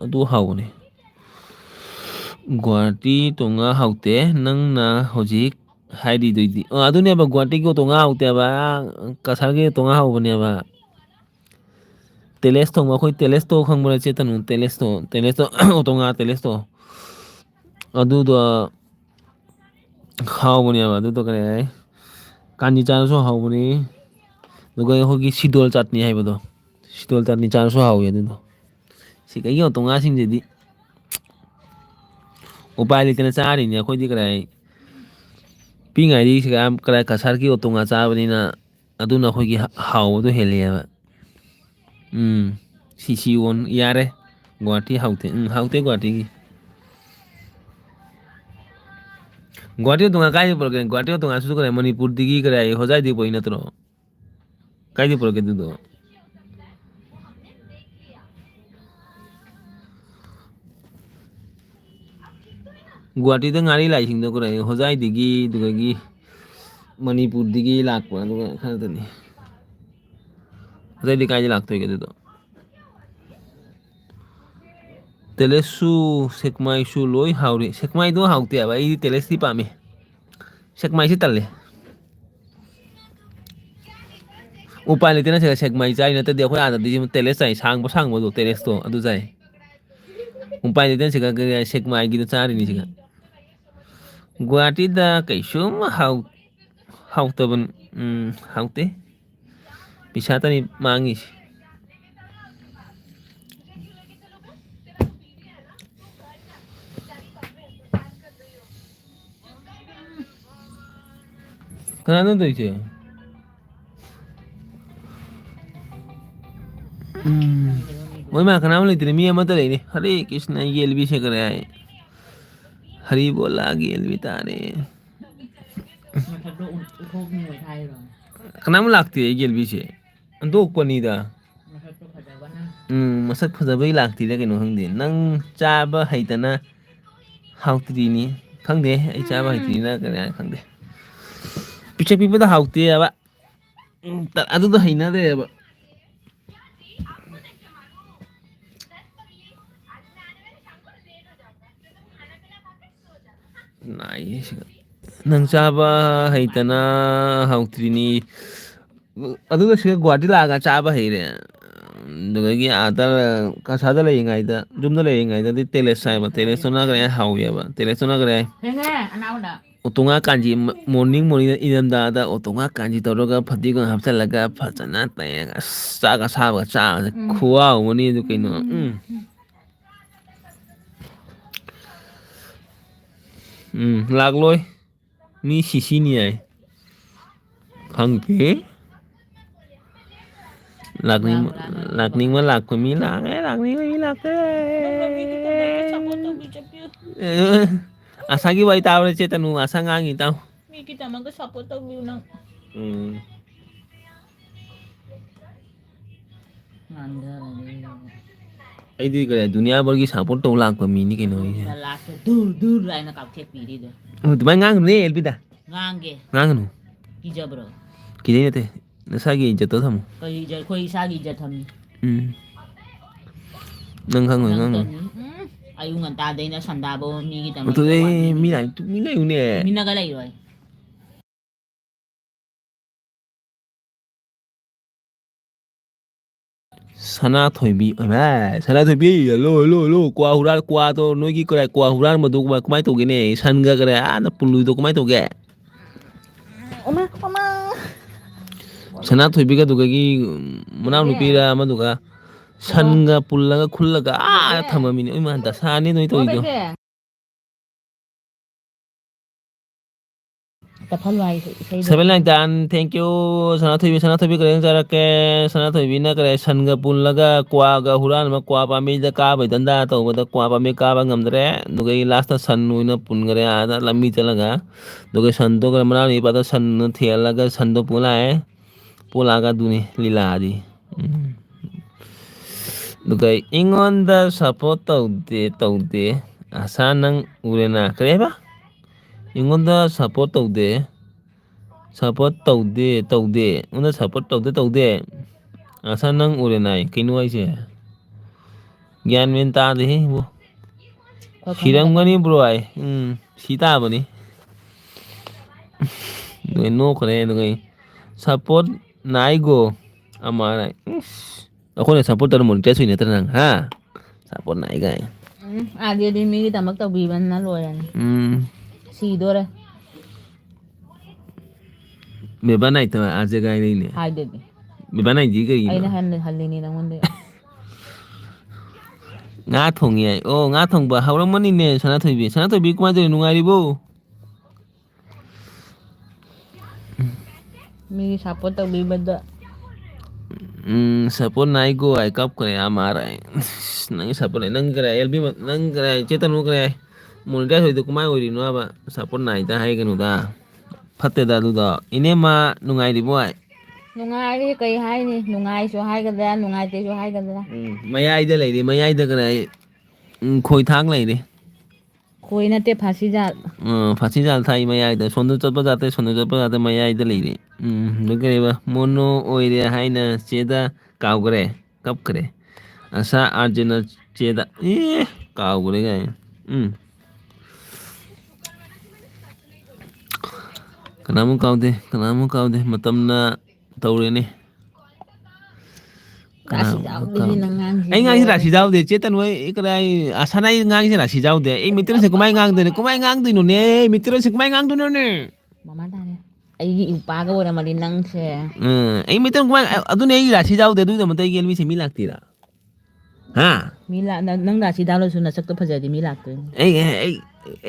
ꯑꯗꯨ ꯍꯥꯎꯕꯅꯦ ꯒꯨꯍꯥꯇꯤ ꯇꯣꯉꯥ ꯍꯥꯎꯇꯦ ꯅꯪꯅ ꯍꯧꯖꯤꯛ ꯍꯥꯏꯔꯤꯗꯨꯗꯤ ꯑꯗꯨꯅꯦꯕ ꯒꯨꯍꯥꯇꯤꯒꯤ ꯇꯣꯉꯥ ꯍꯥꯎꯇꯦꯕ ꯀꯁꯥꯔꯒꯤ ꯇꯣꯉꯥ ꯍꯧꯕꯅꯦꯕ ꯇꯦꯂꯦꯁ ꯊꯣꯡꯕ ꯑꯩꯈꯣꯏ ꯇꯦꯂꯦꯁꯇꯣ ꯈꯪꯕ꯭ꯔꯥ ꯆꯦꯇꯅꯨ ꯇꯦꯂꯦꯁꯇꯣ ꯑꯣꯇꯣꯉꯥ ꯇꯦꯂꯦꯁꯇꯣ ꯑꯗꯨꯗꯣ ꯍꯥꯎꯕꯅꯦꯕ ꯑꯗꯨꯗꯣ ꯀꯔꯤ ꯍꯥꯏ ꯀꯥꯟꯆꯤ ꯆꯥꯔꯁꯨ ꯍꯥꯎꯕꯅꯤ ꯑꯗꯨꯒ ꯑꯩꯈꯣꯏꯒꯤ ꯁꯤꯗꯣꯜ ꯆꯠꯅꯤ ꯍꯥꯏꯕꯗꯣ ꯁꯤꯇꯣꯜ ꯆꯠꯅꯤ ꯆꯥꯔꯁꯨ ꯍꯥꯎꯋꯤ ꯑꯗꯨꯗꯣ ꯁꯤꯒꯩꯒꯤ ꯑꯣꯇꯣꯉꯥꯁꯤꯡꯁꯤꯗꯤ ꯎꯄꯥꯏ ꯂꯩꯇꯅ ꯆꯥꯔꯤꯅꯤ ꯑꯩꯈꯣꯏꯗꯤ ꯀꯗꯥꯏ ꯄꯤꯛꯏꯉꯩꯗꯒꯤ ꯁꯤꯒ ꯀꯗꯥꯏ ꯀꯁꯥꯔꯒꯤ ꯑꯣꯇꯣꯉꯥ ꯆꯥꯕꯅꯤꯅ ꯑꯗꯨꯅ ꯑꯩꯈꯣꯏꯒꯤ ꯍꯥꯎꯕꯗꯣ ꯍꯦꯜꯂꯤꯑꯦꯕ ꯁꯤ ꯑꯣꯟ ꯌꯥꯔꯦ ꯒꯨꯍꯥꯇꯤ ꯍꯥꯎꯇꯦ ꯍꯥꯎꯇꯦ ꯒꯨꯍꯥꯇꯤꯒꯤ ꯒꯨꯍꯥꯇꯤ ꯑꯣꯇꯣꯉꯥ ꯀꯥꯏꯗꯩ ꯄꯨꯔꯛꯀꯦ ꯒꯨꯍꯥꯇꯤ ꯑꯣꯇꯣꯉꯥꯁꯨ ꯀꯔꯥꯏ ꯃꯅꯤꯄꯨꯔꯗꯒꯤ ꯀꯔꯥꯏ ꯍꯣꯖꯥꯏꯗꯒꯤ ꯄꯨꯔꯛꯏ ꯅꯠꯇ꯭ꯔꯣ ꯀꯥꯏꯗꯩ ꯄꯨꯔꯛꯀꯦ ꯑꯗꯨꯗꯣ ꯒꯨꯍꯥꯇꯤꯗ ꯉꯥꯔꯤ ꯂꯥꯛꯏꯁꯤꯡꯗꯣ ꯀꯔꯥꯏ ꯍꯣꯖꯥꯏꯗꯒꯤ ꯑꯗꯨꯗꯒꯤ ꯃꯅꯤꯄꯨꯔꯗꯒꯤ ꯂꯥꯛꯄ ꯑꯗꯨꯒ ꯈꯔꯗꯅꯤ ꯑꯇꯩꯗꯤ ꯀꯥꯏꯗꯩ ꯂꯥꯛꯇꯣꯏꯒꯦ ꯑꯗꯨꯗꯣ ꯇꯦꯂꯦꯁꯁꯨ ꯁꯦꯛꯃꯥꯏꯁꯨ ꯂꯣꯏ ꯍꯥꯎꯔꯤ ꯁꯦꯛꯃꯥꯏꯗꯣ ꯍꯥꯎꯇꯦꯕ ꯑꯩꯗꯤ ꯇꯦꯂꯦꯁꯇꯤ ꯄꯥꯝꯃꯤ ꯁꯦꯛꯃꯥꯏꯁꯤ ꯇꯜꯂꯤ ꯎꯄꯥꯏ ꯂꯩꯇꯅ ꯁꯦꯛꯃꯥꯏ ꯆꯥꯔꯤ ꯅꯠꯇ꯭ꯔꯗꯤ ꯑꯩꯈꯣꯏ ꯑꯥꯗꯗꯤ ꯇꯦꯂꯦꯁ ꯆꯥꯏ ꯁꯥꯡꯕꯗꯣ ꯇꯦꯂꯦꯁꯇꯣ ꯑꯗꯨ ꯆꯥꯏ ꯎꯄꯥꯏ ꯂꯩꯇꯅ ꯁꯤꯗ ꯁꯦꯛꯃꯥꯏꯒꯤꯗꯣ ꯆꯥꯔꯤꯅꯤ ꯁꯤꯗ ꯒꯨꯍꯥꯇꯤꯗ ꯀꯩꯁꯨꯝ ꯍꯥꯎꯇꯕ ꯍꯥꯎꯇꯦ ꯄꯩꯁꯥꯇꯅꯤ ꯃꯥꯡꯉꯤꯁꯤ ꯀꯅꯥꯅꯣ ꯇꯧꯔꯤꯁꯦ ꯃꯣꯏ ꯃꯥ ꯀꯅꯥꯝ ꯂꯩꯇ꯭ꯔꯦ ꯃꯤ ꯑꯃꯠꯇ ꯂꯩꯔꯤ ꯍꯔꯦ ꯀ꯭ꯔꯤꯁꯅ ꯌꯦꯜꯕꯤ ꯁꯦꯈꯔꯦ ꯍꯥꯏ ꯍꯔꯤ ꯕꯣꯂꯥ ꯌꯦꯜꯕꯤ ꯇꯥꯔꯦ ꯀꯅꯥꯝ ꯂꯥꯛꯇꯦ ꯑꯩ ꯌꯦꯜꯕꯤꯁꯦ ꯑꯟꯗꯣꯛꯄꯅꯤꯗ ꯃꯁꯛ ꯐꯖꯕꯩ ꯂꯥꯛꯇꯦꯔ ꯀꯩꯅꯣ ꯈꯪꯗꯦ ꯅꯪ ꯆꯥꯕ ꯍꯩꯇꯅ ꯍꯥꯎꯇ꯭ꯔꯤꯅꯤ ꯈꯪꯗꯦ ꯑꯩ ꯆꯥꯕ ꯍꯩꯇ꯭ꯔꯤꯅ ꯀꯔꯤ ꯈꯪꯗꯦ ꯄꯤꯛꯁꯛ ꯄꯤꯛꯄꯗ ꯍꯥꯎꯇꯦꯕ ꯑꯗꯨꯗꯣ ꯍꯩꯅꯗꯦꯕ ꯅꯥꯏꯌꯦ ꯅꯪ ꯆꯥꯕ ꯍꯩꯇꯅ ꯍꯥꯎꯇ꯭ꯔꯤꯅꯤ ꯑꯗꯨꯒ ꯁꯤꯗ ꯒꯨꯍꯥꯇꯤ ꯂꯥꯛꯑꯒ ꯆꯥꯕ ꯍꯩꯔꯦ ꯑꯗꯨꯗꯒꯤ ꯑꯥꯗ ꯀꯁꯥꯔꯗ ꯂꯩꯔꯤꯉꯩꯗ ꯌꯨꯝꯗ ꯂꯩꯔꯤꯉꯩꯗꯗꯤ ꯇꯦꯂꯦꯁ ꯆꯥꯏꯕ ꯇꯦꯂꯦꯁꯇꯨꯅ ꯀꯔꯤ ꯍꯥꯎꯋꯦꯕ ꯇꯦꯂꯦꯁꯇꯨꯅ ꯀꯔꯤ ꯑꯣꯇꯣꯉꯥ ꯀꯥꯟꯆꯤ ꯃꯣꯔꯅꯤꯡꯗ ꯏꯪꯊꯝꯊꯥꯗ ꯑꯣꯇꯣꯉꯥ ꯀꯥꯟꯆꯤ ꯇꯧꯔꯒ ꯐꯗꯤꯒꯣꯝ ꯍꯥꯞꯆꯤꯜꯂꯒ ꯐꯖꯅ ꯇꯩꯔꯒ ꯆꯥꯛ ꯑꯁꯥꯕꯒ ꯆꯥꯕꯁꯦ ꯈꯨꯍꯥꯎ ꯑꯃꯅꯤ ꯑꯗꯨ ꯀꯩꯅꯣ ꯂꯥꯛꯂꯣꯏ ꯃꯤ ꯁꯤꯁꯤꯅꯤ ꯍꯥꯏ ꯈꯪꯗꯦ ꯂꯥꯛꯅꯤꯡꯕ ꯂꯥꯛꯄ ꯃꯤ ꯂꯥꯛꯑꯦ ꯂꯥꯛꯅꯤꯡꯕ ꯃꯤ ꯂꯥꯛꯇꯦ ꯑꯁꯥꯒꯤ ꯋꯥꯔꯤ ꯇꯥꯕꯔ ꯆꯦꯇꯅꯨ ꯑꯁꯥ ꯉꯥꯡꯉꯤ ꯇꯥꯎ ꯃꯤꯒꯤꯗꯃꯛꯇ ꯁꯞꯄꯣꯔꯠ ꯇꯧꯕꯤꯌꯨ ꯅꯪ ꯑꯩꯗꯤ ꯀꯔꯤ ꯗꯨꯅꯤꯌꯥ ꯚꯔꯒꯤ ꯁꯞꯄꯣꯔꯠ ꯇꯧ ꯂꯥꯛꯄ ꯃꯤꯅꯤ ꯀꯩꯅꯣ ꯑꯗꯨꯃꯥꯏꯅ ꯉꯥꯡꯒꯅꯨꯅꯦ ꯑꯦꯜꯕꯤꯗ ꯉꯥꯡꯒꯅꯨ ꯀꯤꯖꯕ꯭ꯔꯣ ꯀꯤꯖꯩ ꯅꯠꯇꯦ ꯅꯁꯥꯒꯤ ꯏꯖꯠꯇꯣ ꯊꯝꯃꯨ ꯑꯩꯈꯣꯏ ꯏꯁꯥꯒꯤ ꯏꯖꯠ ꯊꯝꯃꯤ ꯅꯪ ꯈꯪꯉꯣꯏ ꯉꯥꯡꯒꯅꯨ ꯑꯌꯨꯛ ꯉꯟꯇꯥꯗꯩꯅ ꯁꯟꯗꯥꯕꯧ ꯃꯤꯒꯤꯗꯃꯛꯇ ꯇꯨꯃꯤꯟ ꯂꯩꯌꯨꯅꯦ ꯇꯨꯃꯤꯟꯅꯒ ꯂꯩꯔꯣꯏ ꯁꯅꯥꯊꯣꯏꯕꯤ ꯁꯅꯥꯊꯣꯏꯕꯤ ꯍꯜꯂꯣ ꯍꯜꯂꯣ ꯍꯜꯂꯣ ꯀ꯭ꯋꯥꯗꯣ ꯅꯣꯏꯒꯤ ꯀ꯭ꯋꯥ ꯍꯨꯔꯥꯟꯕꯗꯣ ꯀꯃꯥꯏꯅ ꯇꯧꯒꯦꯅꯦ ꯁꯟꯒ ꯑꯥꯗ ꯄꯨꯜꯂꯨꯏꯗꯣ ꯀꯃꯥꯏꯅ ꯇꯧꯒꯦ ꯁꯅꯥꯊꯣꯏꯕꯤꯒꯗꯨꯒꯒꯤ ꯃꯅꯥꯎꯅꯨꯄꯤꯔ ꯑꯃꯗꯨꯒ ꯁꯟꯒ ꯄꯨꯜꯂꯒ ꯈꯨꯜꯂꯒ ꯊꯝꯃꯃꯤꯅꯦ ꯏꯃꯥꯟ ꯗꯁꯥꯅꯤ ꯅꯣꯏ ꯇꯧꯔꯤꯗꯣ ꯁꯚꯦꯟ ꯅꯥꯏꯟ ꯇꯥꯟ ꯊꯦꯡꯀ꯭ꯌꯨ ꯁꯅꯥꯊꯣꯏꯕꯤ ꯀꯔꯤ ꯆꯥꯔꯛꯀꯦ ꯁꯅꯥꯊꯣꯏꯕꯤꯅ ꯀꯔꯤ ꯁꯟꯒ ꯄꯨꯜꯂꯒ ꯀ꯭ꯋꯥꯒ ꯍꯨꯔꯥꯟꯕ ꯀ꯭ꯋꯥ ꯄꯥꯝꯕꯤꯗ ꯀꯥꯕꯩ ꯗꯟꯗꯥ ꯇꯧꯕꯗ ꯀ꯭ꯋꯥ ꯄꯥꯝꯕꯤ ꯀꯥꯕ ꯉꯝꯗ꯭ꯔꯦ ꯑꯗꯨꯒ ꯂꯥꯁꯇ ꯁꯟ ꯑꯣꯏꯅ ꯄꯨꯟꯈꯔꯦ ꯑꯥꯗ ꯂꯝꯕꯤ ꯆꯠꯂꯒ ꯑꯗꯨꯒ ꯁꯟꯗꯣ ꯃꯅꯥꯎ ꯁꯟ ꯊꯦꯜꯂꯒ ꯁꯟꯗꯣ ꯄꯨꯂꯛꯑꯦ ꯄꯨꯂꯛꯑꯒ ꯑꯗꯨꯅꯤ ꯂꯤꯂꯥꯗꯤ 누가 잉원다 사포 떠우대 아사낭 우레나 그래봐 잉원다 사포 떠우대 오늘 사포 떠우대 아사낭 우레나 기누아이제 ज्ञान में ता दे वो शिरंगनी ब्रो आई सीता बनी नो करे नो सपोर्ट नाइगो हमारा ako na support tar mon teso ni tanang ha support na igay adi din mi ta magtabiban na loyan sidore me banay ta aje gay ni hide me banay ji gay ay na halini nang munde nga thong ye nga thong ba hawram mani ne sana thobi kuma je nungari bo mi support tabiban da support nai go ai kap kare amara nang support nang kare lb nang kare chetan mo kare monita hoy to kuma ori no ba support nai ta hai kanu da phatte da du da ine ma nungai ri bo ai nungai kai hai ni nungai so hai ga da nungai te so hai ga da mayai da lai ri mayai da kare khoi thang lai ri khoi na te phasi jal thai mayai da sondu chapa jate mayai da lai ri nu kare ba mono oi re hai na cheda kaw kare kap kare asa arjuna cheda kaw kare ga kanamu kaude matamna taurene ai ngang rashi jaw de chetan wai ikrai asana ngang se rashi jaw de ai mitra se kumai ngang de no ne mitra se kumai ngang de no ne mama ta ne ai gi upa ga wora mali nang se ai mitra kumai adu ne ai rashi jaw de du da matai gelmi se mi lakti ra ha mi la nang rashi jaw lo su na sak to phajadi mi lakti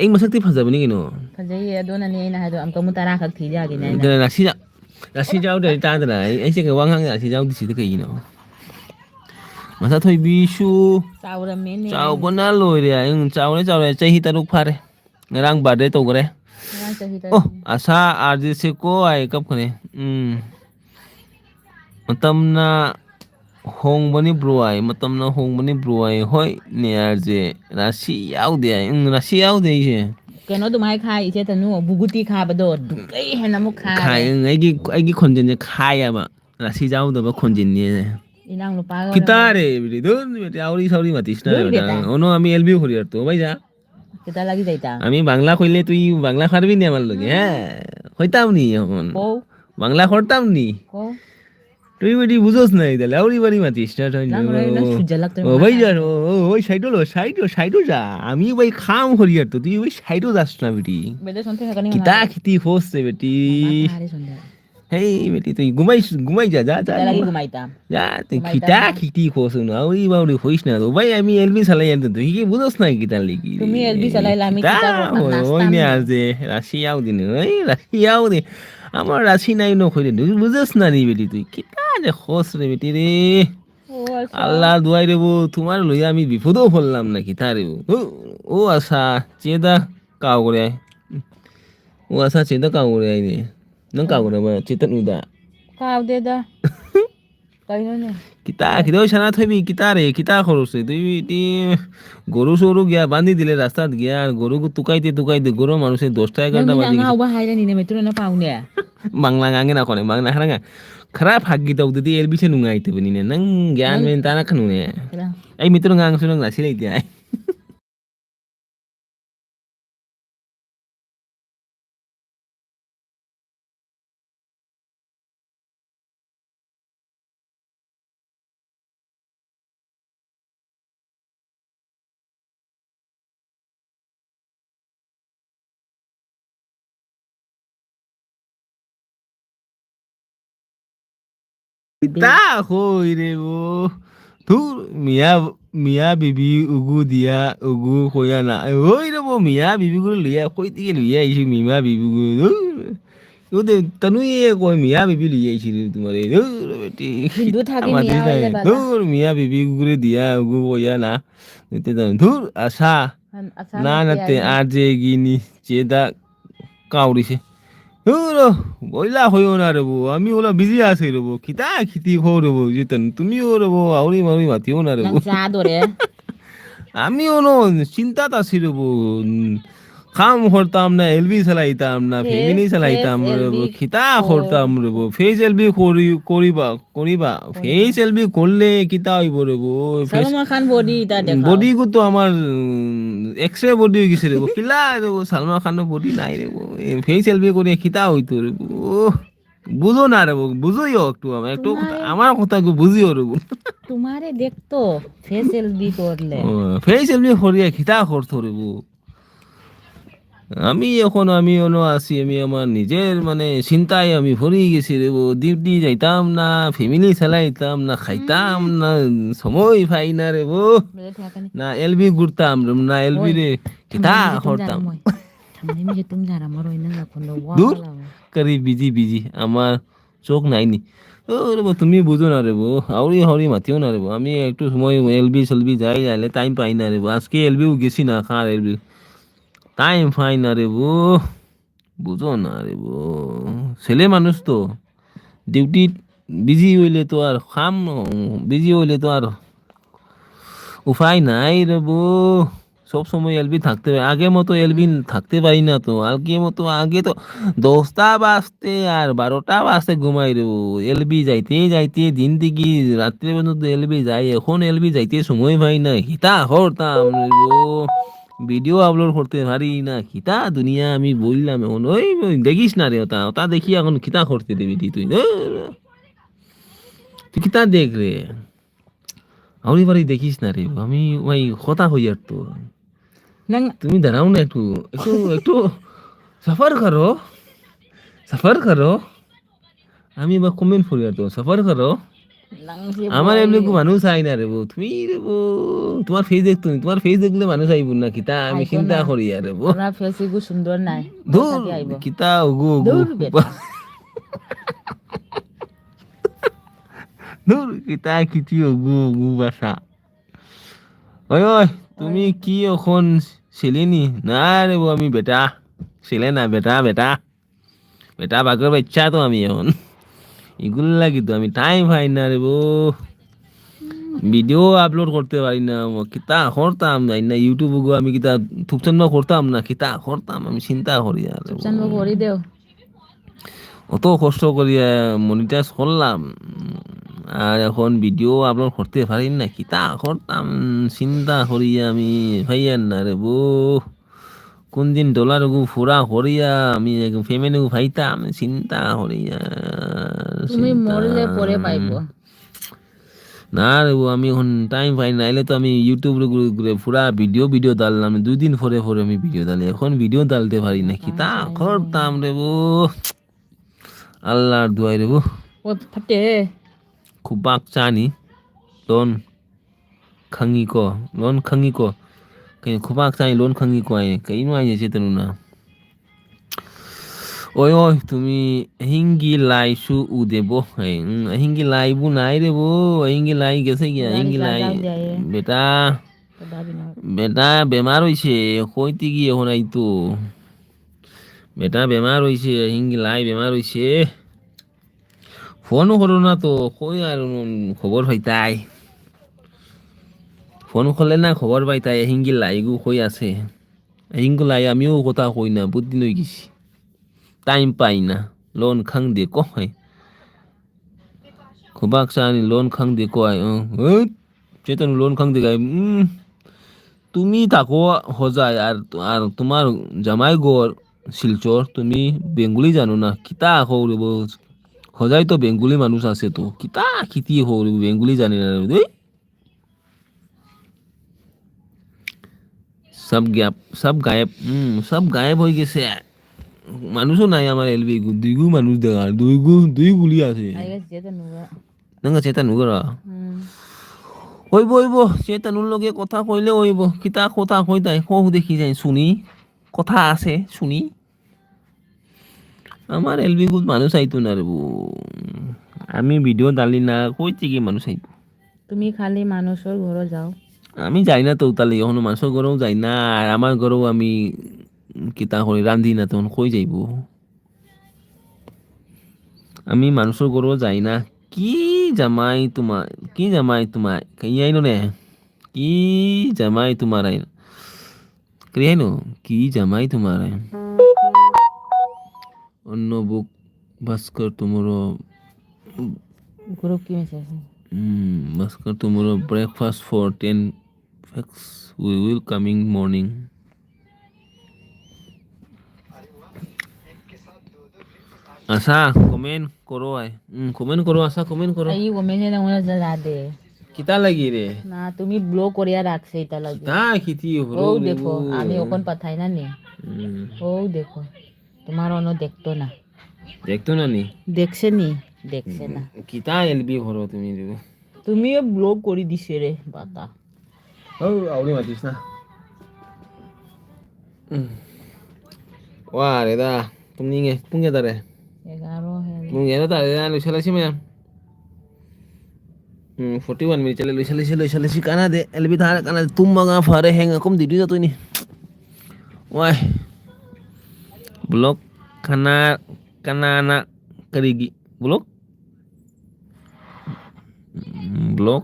ai masakti phajabani kino phajai adona ne na hado am kamu tara khak thi ja gi ne na rashi jaw de ta da ai se ga wang hang rashi jaw di si de kai no masa thoi bisu chaura mene chau bona loi re chau re chahi taruk phare ngarang birthday to gore asa arji se ko ai kap khane matamna hongbani bro ai hoi ne arje rashi yaude ai rashi yaude je keno du mai khai che tanu buguti kha ba do du kai hena mu kha khai ai gi khonjen je khaya ba rashi jaude ba khonjen ni inang lupa ga kitare bidi dun beti auri sauri matis na beta ono ami elbi khori ar to bhai ja kita lagi jaita আমি বাংলা কইলে তুই বাংলা পারবি নি আমার লগে হ্যাঁ কইতাম নি এখন বাংলা করতাম নি তুই বেটি বুঝোস না তাহলে আউরি বাড়ি মাতি স্টার্ট হইল ও ভাই যা ওই সাইডো যা আমি ভাই খাম করি আর তো তুই ওই সাইডো যাস না বেটি কিতা খিতি হোসছে বেটি হেই বেটি তুই ঘুমাই যা যা তুই কিতা খিতি হোস না আউরি বাউরি হইস না তো ভাই আমি এলবি চালাই আর তুই কি বুঝোস না কিতা লাগি তুমি এলবি চালাইলা আমি কিতা করতাম ওই নে আজে রাশি আউ দিন ওই রাশি আউ দে আমার রাশি নাই নখইলে তুই বুঝোস না নি বেটি তুই কিতা যে হোস রে বেটি রে আল্লাহ দুয়াই রে তোমার লইয়া আমি বিপদও পড়লাম না কিতা রে ও আশা চেদা কাউ করে ও আশা চেদা কাউ করে আই নে nang kaw na ba chetan uda kaw de da kai no ne kita sana thoi kita re kita khorose তুই তি গরু সরু গিয়া বাঁধি দিলে রাস্তাত গিয়া গরু তুকাইতে গরু মানুষে 10টা 11টা বাজি nang hawa haira ni ne metro na paung ne Bangla গাঙ্গে না করে বাংলা হারাঙ্গা খারাপ হাগি দাও দিদি এর বিছে নুঙ্গাইতে বনি ne nang জ্ঞান মেন তানা খানু ne ai mitro ngang sunang na silai ti ai Kita hoi re bo thu mia bibi ugu dia ugu khoya na hoi re bo mia bibi gu liya khoi ti liya ishi mia bibi gu ude tanu ye ko mia bibi liya ishi tumare beti hindu thagi mia wale bala dur mia bibi gu re dia ugu khoya na te tan dur asa na na te aje gini cheda kauri se ওরা বইলা হইও না রে বউ আমি OLA busy আছি রে বউ কিতা খিতি খো রে বউ জিতেন তুমিও রে বউ আউরি মাউরি মাতিও না রে nang বউ sa dore আমিও নো চিন্তাত আছি রে বউ কাম করতাম না এলবি চালাইতাম না ফ্যামিলি চালাইতাম face রে lb বউ কিতা for করতাম রে বউ ফেস এলবি করিবা ফেস এলবি করলে কিতা হইব রে বউ face salma khan body ta dekhao body তো আমার এক্সরে বডি হয়ে গেছে রে বউ কিলা রে বউ সালমান খানের বডি নাই রে বউ ফেস এলবি করে কিতা হইতো রে বউ বুঝো না রে বউ বুঝোইও একটু तुम्हारे আমার কথা বুঝিও রে বউ तुम्हारे देख तो face lb korle face LB করিয়া কিতা করতো রে বউ আমি অন্য আছি আমি আমার নিজের মানে চিন্তায় আমি ভরে গেছি রে বউ ডিউটি যাইতাম না ফ্যামিলি চালাইতাম না খাইতাম না সময় পাই না রে বউ bele thakani না এলবি ঘুরতাম না এলবি রে কিতা করতাম thamne mi tum jara maro ina la kondo wa দূর la করি বিজি আমার চোখ নাইনি ও রে বউ, তুমি বুঝো না রে বউ হাওড়ি হাওড়ি মাতিও না রে বউ আমি একটু সময় এলবি সেলবি যাই যাইলে টাইম পাই না রে বউ আজকে এলবিও গেছি না কার এলবি টাইম পাই না রে বউ বুঝো না রে বউ ছেলে মানুষ তো ডিউটি বিজি হইলে তো আর বিজি হইলে তো আর উপায় নাই রে বউ সব সময় এলবি থাকতে হয় আগের মতো এলবি থাকতে পারি না তো আগে তো 10টা বাজতে আর 12টা বাজতে ঘুমাই রে বউ এলবি যাইতে যাইতে দিন থেকে রাত্রে পর্যন্ত এলবি যাই এখন এলবি যাইতে সময় পাই না হিতা করতাম রে বউ ভিডিও আপলোড করতে পারি না কিতা দুনিয়া আমি বললাম এখন ওই দেখিস না রে ওটা দেখি এখন কিতা করতে দিবি তুই তুই কিতা দেখ রে আউরি বাড়ি দেখিস না রে আমি ওই কথা হই আর তো nang তুমি দাঁড়াও না একটু একটু একটু সফর করো আমি এবার কমেন্ট করি আর তো সফর করো nang si আমার boy এমনি কোনো মানুষ আই না রে বউ তুমি রে বউ তোমার ফেস দেখতো তোমার ফেস দেখলে মানুষ আইব না কিতা আমি আইতো চিন্তা না। করি আর রে বউ Ora face গু সুন্দর নাই ধুর কোথা আইব কিতা ওগো দূর বেটা। ধুর কিতা কিতি ওগো বাসা ওই তুমি কি এখন ছেলেনি না রে বউ আমি বেটা ছেলে না বেটা বাঘের বাচ্চা তো আমি এখন এগুলো লাগি তো আমি টাইম পাই না রে বউ ভিডিও আপলোড করতে পারি না কিতা করতাম জানি না ইউটিউব আমি কিতা থুপচান করতাম না কিতা করতাম আমি চিন্তা করি আর রে বউ। চুপচান ভরি দেও অত কষ্ট করিয়া মনিটাইজ করলাম আর এখন ভিডিও আপলোড করতে পারি না কিতা করতাম চিন্তা করিয়া আমি ভাইয়ার না রে বউ কোন দিন ডলার ফুরা করিয়া আমি ফেমেলি ভাইতাম চিন্তা করিয়া তুমি মরলে পরে পাইব না রে বউ আমি এখন টাইম পাই না এলে তো আমি ইউটিউব ঘুরে পুরা ভিডিও ডাললাম 2 দিন পরে আমি ভিডিও ডালি এখন ভিডিও ডালতে পারি না কিতা করতাম রে বউ আল্লাহর দুয়াই রে বউ ও ফাটে খুব বাক চানি লোন খাঙ্গি ko kaya kubak চাই loan খাঙ্গি ko ay kay no ay যেতে না ওই তুমি হিঙ্গি লাই সু দেবো হিঙ্গি লাই বু নাই রে বো হিঙ্গি লাই গেছে গিয়া হিঙ্গি লাই বেটা বেটা বেমার হইছে কইতে গিয়ে এখন আইতো বেটা বেমার হইছে হিঙ্গি লাই বেমার হইছে ফোনও করো না তো কই আর খবর পাইতাই ফোন করলে না খবর পাইতাই হিঙ্গি লাইগু কই আছে হিঙ্গু লাই আমিও কথা কই না বুদ্ধি নই গেছি টাইম পাই না লোন খাং দিয়ে কয় খুবাক চানি লোন খাং দিয়ে কয় চেতন লোন খাং দিয়ে তুমি থাকো হজায় আর তোমার জামাই গর শিলচর তুমি বেঙ্গুলি জানো না কিতা হরিব হজাই তো বেঙ্গুলি মানুষ আছে তো কিতা কিতি হরিব বেঙ্গুলি জানি না রে সব গায়েব হয়ে গেছে মানুষও নাই আমার এলবি দুইগু মানুষ দেখা দুই গুলি আছে নাঙ্গা চেতা নুগরা হইব চেতানুর লগে কথা কইলে হইব কিতা কথা কইতাই কহু দেখি যাই শুনি কথা আছে শুনি আমার এলবি গুড মানুষ আইতো না রে আমি ভিডিও ডালি না কই থেকে মানুষ আইতো তুমি খালি মানুষের ঘরে যাও আমি যাই না তো তালি এখন মানুষের ঘরেও যাই না আর আমার ঘরেও আমি কিতা করি রান্ধি না তখন কই যাইব আমি মানুষের ঘরেও যাই না কি জামাই তোমার কাই আইনো নে কি জামাই তোমার আইনো কাই আইনো কি জামাই তোমার আইনো অন্য বুক ভাস্কর তোমারও ग्रुप की मैसेज है ভাস্কর তোমারও breakfast for 10 facts we will coming morning Asha comment করো কমেন্ট করো আশা কমেন্ট করো आई वो मैंने ना उन्हें जला दे কিতা লাগি রে ना तुम्ही ब्लो कोरिया राखसे इता लगे কিতা খিতি ओ হরো देखो आमी ओपन पथाई ना नहीं ओ देखो तुम्हारा ono देखतो ना দেখতো না নি দেখছে নি দেখছে না কিতা এলবি হরো তুমি দিও তুমিও ব্লগ করে দিছে রে বাতা ও আউরি মাতিস না ওয়া রে দা তুমি nge punge dare 11 है punge na dare na lushala si maya 41 minute chale lushala si kana de elbi thar kana tum maga fare henga kom didi to ni wai blog kana kanana karigi blog blog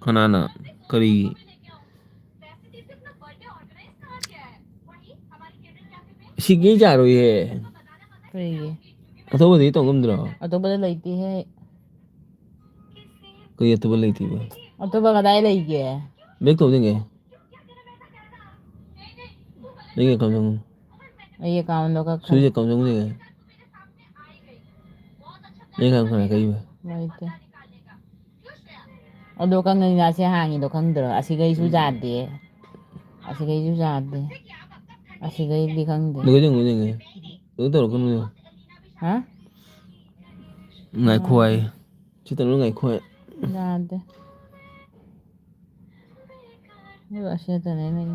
kanana karigi 시기 자로에 그러게 어떻게 돼 동금들어 तो बदल लेती है 그게 또 벌레 있지 तो बगदाई लई के 맥도 없는 게 이게 감정 ये काम लोग का 수제 감정 문제가 얘가 그냥 그이 राइट और दो का नहीं आसे हांगी दो खंग दर आसी गई सुजा दे आसी गई दिखंग दे 누구 정 문제가 너도 그러면 हाँ ngày khoai chỉ tao nói ngày khoai जा दे ये आसे तो नहीं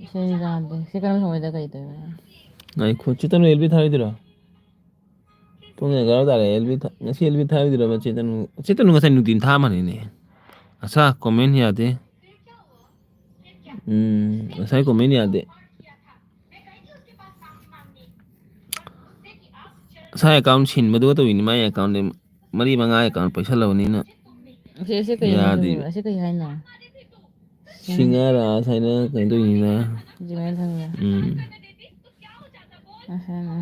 इसे जा दे इसे करने समय तक कही तो ngày khoai chỉ tao nói elbi thari 동네 가라다래 엘비 ngasi elbi thari dira ba chỉ tao ngasa nutin tha mà này asa comment ya de asa comment ya de सा account छिन बदुगा तो इनमाय account de mari manga account paisa lawni na ऐसे कहीं है ना singara saina kain to ina Gmail था ना ऐसा ना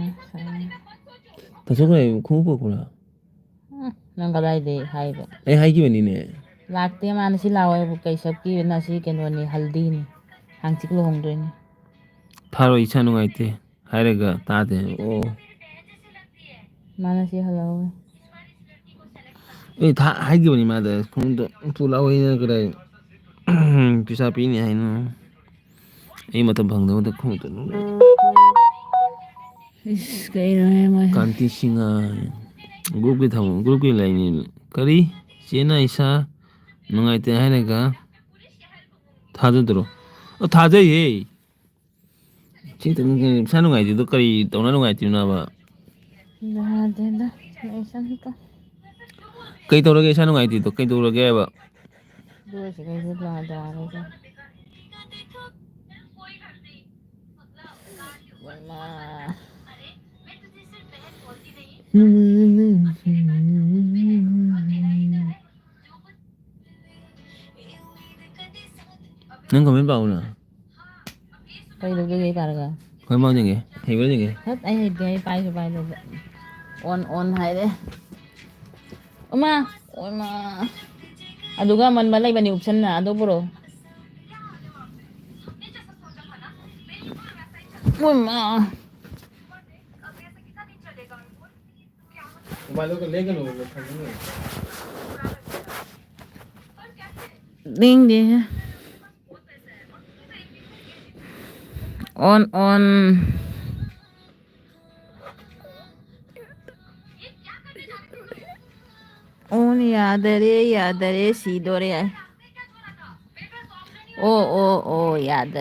ta so kai khu po kula नंग गदाई दे हाई बे ai hai ki bani ne लागते मानसी लावे कई सब की नसी के नोनी हल्दी ni हांचिक लो होंग दोनी tharo icha nu ngaite hairaga ta de o मानसी हलावे ei tha hai ki bani ma da khung to tu law ina krai pisa pi ni hai no ei matam bhang da khung to इस कई रहे मैं kanti singa group ki lai ni kari chena isa nu ngaite hairaga tha do dro o tha de ye chi to ngi sa nu ngai do kari to na nu ngai ti na ba ना दे ना ऐसा नहीं का kai to rage sa nu ngai ti to kai to rage ba दो से कई से ला जा रहे थे वरना nang comment ba na कई लोग यही कर गए koi mau jenge hei ba jenge hết anh thì bay rồi on hay đấy oma oma aduga man malay ba ni option na ado bro oma mobile को लेके लो ding đi on on याद रे सीधो रे ओ याद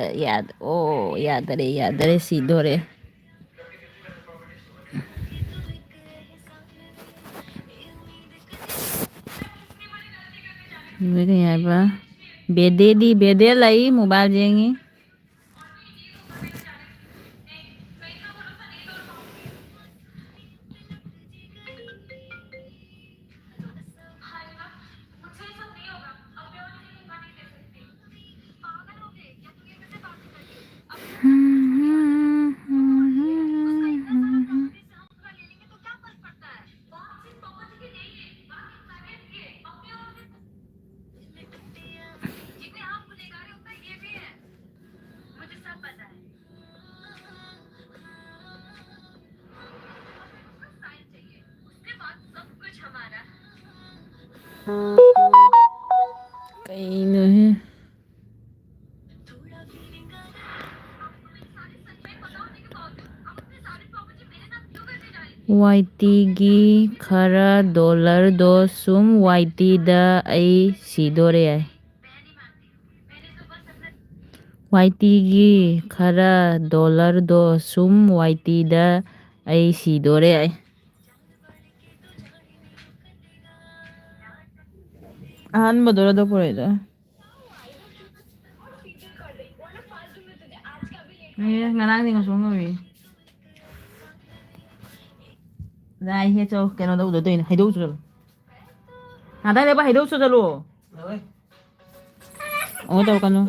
रे सीधो रे मेरे यहाँ पर बेदे लाई mobile जेंगी Kainuhe. YT khara dollar do sum YT da ai sidore ai. YT khara dollar do sum YT da ai sidore ai. ꯑꯍꯥꯟꯕꯗꯨꯔ ꯑꯗꯨ ꯄꯨꯔꯛꯏꯗꯣ ꯉꯔꯥꯡꯗꯤ ꯉꯁꯨ ꯉꯝꯃꯤ ꯗꯥꯏ ꯍꯦ ꯆꯧ ꯀꯩꯅꯣ ꯇꯧꯗꯣꯏꯅꯦ ꯍꯩꯗꯧ ꯆꯠꯂꯣ ꯉꯥꯛꯇꯪ ꯂꯦꯞꯄ ꯍꯩꯗꯧ ꯆꯠꯂꯣ ꯑꯣ ꯇꯧꯔꯛꯀꯅꯨ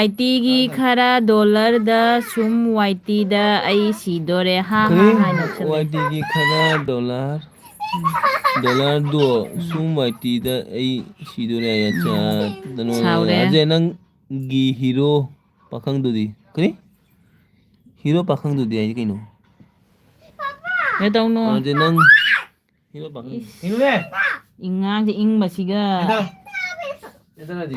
YTꯒꯤ ꯈꯔ ꯗꯣꯂꯔꯗ ꯁꯨꯝ YTꯗ ꯑꯩ ꯁꯤꯗꯣꯔꯦ ꯍꯥ ꯍꯥ ꯍꯥꯏꯅ YTꯒꯤ ꯈꯔ ꯗꯣꯂꯔꯗꯣ ꯁꯨꯝ YTꯗ ꯑꯩ ꯁꯤꯗꯣꯔꯦ ꯑꯆꯥ ꯁꯥꯎꯔꯦ ꯑꯖꯦ ꯅꯪꯒꯤ ꯍꯤꯔꯣ ꯄꯥꯈꯪꯗꯨꯗꯤ ꯀꯔꯤ ꯍꯤꯔꯣ ꯄꯥꯈꯪꯗꯨꯗꯤ ꯍꯥꯏꯗꯤ ꯀꯩꯅꯣ ꯇꯧꯅꯣ ꯑꯖꯦ ꯅꯪ ꯍꯤꯔꯣ ꯄꯥꯈꯪ ꯍꯤꯔꯣꯅꯦ ꯏꯉꯥꯡꯁꯦ ꯏꯪꯕꯁꯤꯒ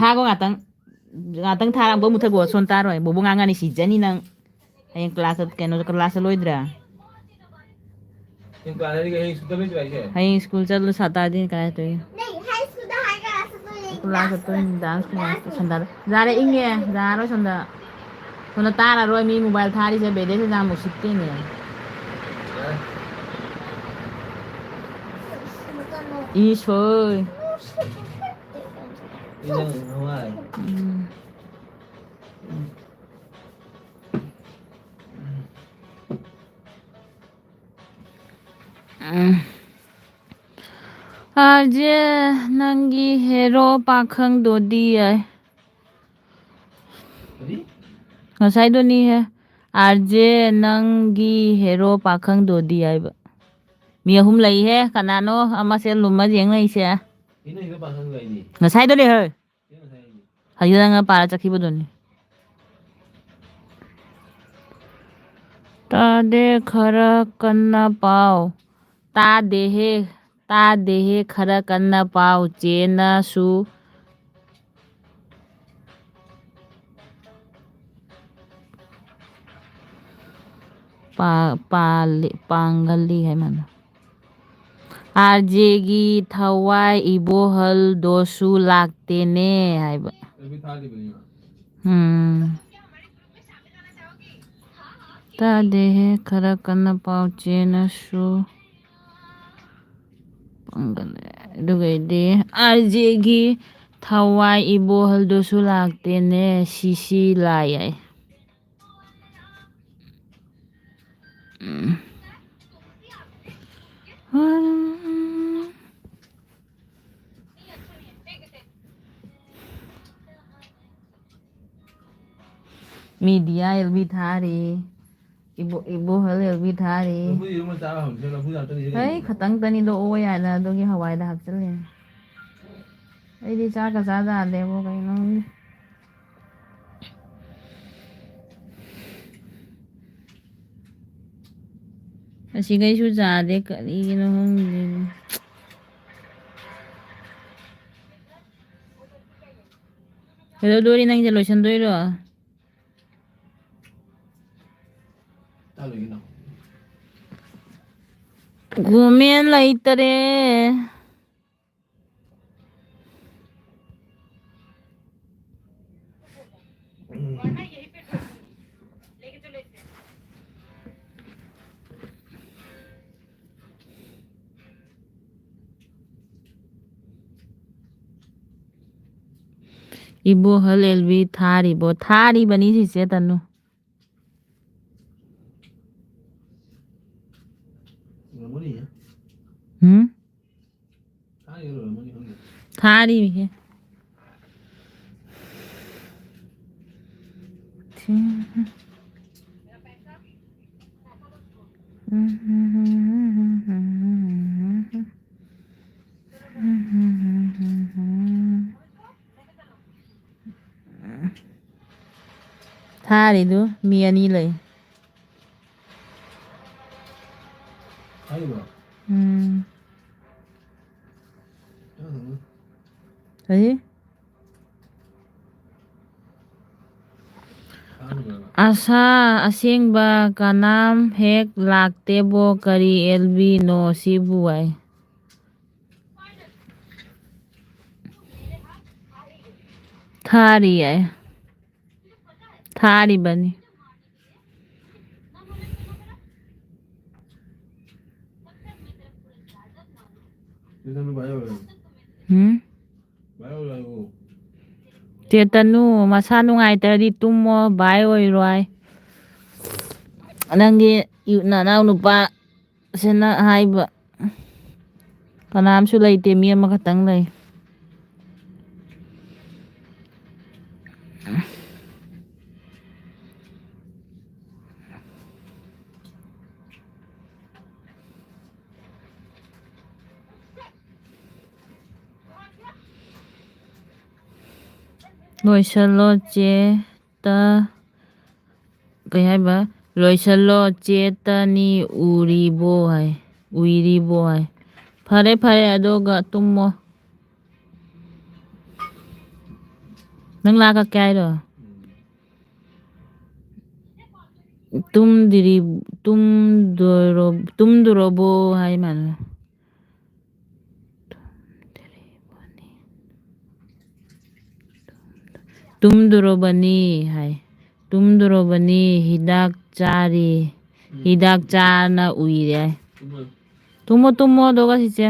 ꯊꯥꯒꯣ ꯉꯥꯛꯇꯪ ꯊꯥꯔꯛꯄ ꯃꯨꯊꯠꯄꯣ ꯁꯣꯟ ꯇꯥꯔꯣꯏ ꯕꯣꯕꯣ ꯉꯥꯡꯉꯅꯤ ꯁꯤꯖꯅꯤ ꯅꯪ ꯍꯌꯦꯡ ꯀ꯭ꯂꯥꯁ ꯀ꯭ꯂꯥꯁ ꯆꯠꯂꯣꯏꯗ꯭ꯔꯥ ꯍꯌꯦꯡ ꯁ꯭ꯀꯨꯜ ꯆꯠꯂꯨ ꯁꯥꯇꯥꯔꯗꯤ ꯀꯥꯏ ꯇꯣꯏ ꯀ꯭ꯂꯥꯁ ꯆꯠꯇꯣꯏꯅꯤ ꯗꯥꯟꯁ ꯀ꯭ꯂꯥꯁ ꯁꯟꯗꯥꯗ ꯌꯥꯔꯦ ꯏꯪꯉꯦ ꯌꯥꯔꯣꯏ ꯁꯣꯝꯗ ꯁꯣꯝꯗ ꯇꯥꯔꯔꯣꯏ ꯃꯤ ꯃꯣꯕꯥꯏꯜ ꯊꯥꯔꯤꯁꯦ ꯕꯦꯗꯦꯁ ꯑꯦꯛꯖꯥꯝ ꯎꯁꯤꯠꯇꯦꯅꯦ ꯏꯁꯣꯏ ꯑꯖꯦ ꯅꯪꯒꯤ ꯍꯦꯔꯣ ꯄꯥꯈꯪꯗꯣꯗꯤ ꯌꯥꯏ ꯉꯁꯥꯏꯗꯨꯅꯤꯍꯦ ꯑꯥꯔꯖꯦ ꯅꯪꯒꯤ ꯍꯦꯔꯣ ꯄꯥꯈꯪꯗꯣꯗꯤ ꯍꯥꯏꯕ ꯃꯤ ꯑꯍꯨꯝ ꯂꯩꯍꯦ ꯀꯅꯥꯅꯣ ꯑꯃꯁꯦ ꯂꯨꯝꯃ ꯌꯦꯡ ꯂꯩꯁꯦ ꯉꯁꯥꯏꯗꯨꯅꯦ ꯍꯦ ꯍꯧꯖꯤꯛ ꯅꯪꯅ ꯄꯥꯔ ꯆꯠꯈꯤꯕꯗꯨꯅꯤ ꯇꯥꯗꯦ ꯈꯔ ꯀꯟꯅ ꯄꯥꯎ ꯇꯥꯗꯦꯍꯦ ꯈꯔ ꯀꯟꯅ ꯄꯥꯎ ꯆꯦꯅꯁꯨ ꯄꯥꯡꯒꯜꯂꯤ ꯍꯥꯏ ꯃꯥꯅ ꯑꯥꯔꯖꯦꯒꯤ ꯊꯋꯥꯏ ꯏꯕꯣꯍꯜꯗꯣꯁꯨ ꯂꯥꯛꯇꯦꯅꯦ ꯍꯥꯏꯕ ꯇꯥꯗꯦꯍꯦ ꯈꯔ ꯀꯟꯅ ꯄꯥꯎ ꯆꯦꯅꯁꯨ ꯑꯗꯨꯒꯩꯗꯤ ꯑꯥꯔꯖꯦꯒꯤ ꯊꯋꯥꯏ ꯏꯕꯣꯍꯜꯗꯨꯁꯨ ꯂꯥꯛꯇꯦꯅꯦ ꯁꯤꯁꯤ ꯂꯥꯏ ꯌꯥꯏ मीडिया एलबी थारी इबोहल एलबी थारी खतंग तनी दो ओ याद अदोगी हवाई दा हचले ऐदी चाका चादा देबो कइनो ꯑꯁꯤꯈꯩꯁꯨ ꯆꯥꯗꯦ ꯀꯔꯤꯒꯤꯅꯣ ꯈꯪꯗꯦ ꯀꯩꯗꯧꯗꯣꯔꯤ ꯅꯪꯁꯦ ꯂꯣꯏꯁꯟꯗꯣꯏꯔꯣ ꯒꯣꯃꯦꯟ ꯂꯩꯇꯔꯦ इबोहल एलबी थारीबनी सिसे तनु थारी है थारीदु मी अनी लई ꯀꯔꯤ ꯑꯁꯥ ꯑꯁꯦꯡꯕ ꯀꯅꯥꯝ ꯍꯦꯛ ꯂꯥꯛꯇꯦꯕꯣ ꯀꯔꯤ ꯑꯦꯜꯕꯤꯅꯣ ꯁꯤꯕꯨ ꯋꯥꯏ ꯊꯥꯔꯤ ꯌꯥꯏ ꯊꯥꯔꯤꯕꯅꯤ ꯆꯦꯇꯅꯨ ꯃꯁꯥ ꯅꯨꯡꯉꯥꯏꯇ꯭ꯔꯗꯤ ꯇꯨꯝꯃꯣ ꯚꯥꯏ ꯑꯣꯏꯔꯣꯏ ꯅꯪꯒꯤ ꯅꯅꯥꯎ ꯅꯨꯄꯥ ꯁꯤꯅ ꯍꯥꯏꯕ ꯀꯅꯥꯝꯁꯨ ꯂꯩꯇꯦ ꯃꯤ ꯑꯃꯈꯛꯇꯪ ꯂꯩ ꯂꯣꯏꯁꯜꯂꯣ ꯆꯦꯇ ꯀꯩ ꯍꯥꯏꯕ ꯂꯣꯏꯁꯜꯂꯣ ꯆꯦꯇꯅꯤ ꯎꯔꯤꯕꯣ ꯍꯥꯏ ꯎꯏꯔꯤꯕꯣ ꯍꯥꯏ ꯐꯔꯦ ꯐꯔꯦ ꯑꯗꯨꯒ ꯇꯨꯝꯃꯣ ꯅꯪ ꯂꯥꯛꯀꯛꯀꯦ ꯍꯥꯏꯔꯣ ꯇꯨꯝꯗꯣꯔꯕꯣ ꯍꯥꯏ ꯃꯥꯅ ꯇꯨꯝꯗꯣꯔꯕꯅꯤ ꯍꯥꯏ ꯇꯨꯝꯗꯣꯔꯕꯅꯤ ꯍꯤꯗꯥꯛ ꯆꯥꯔꯤ ꯍꯤꯗꯥꯛ ꯆꯥꯔꯅ ꯎꯏꯔꯦ ꯇꯨꯝꯃꯣ ꯇꯨꯝꯃꯣ ꯑꯗꯨꯒ ꯆꯤꯆꯦ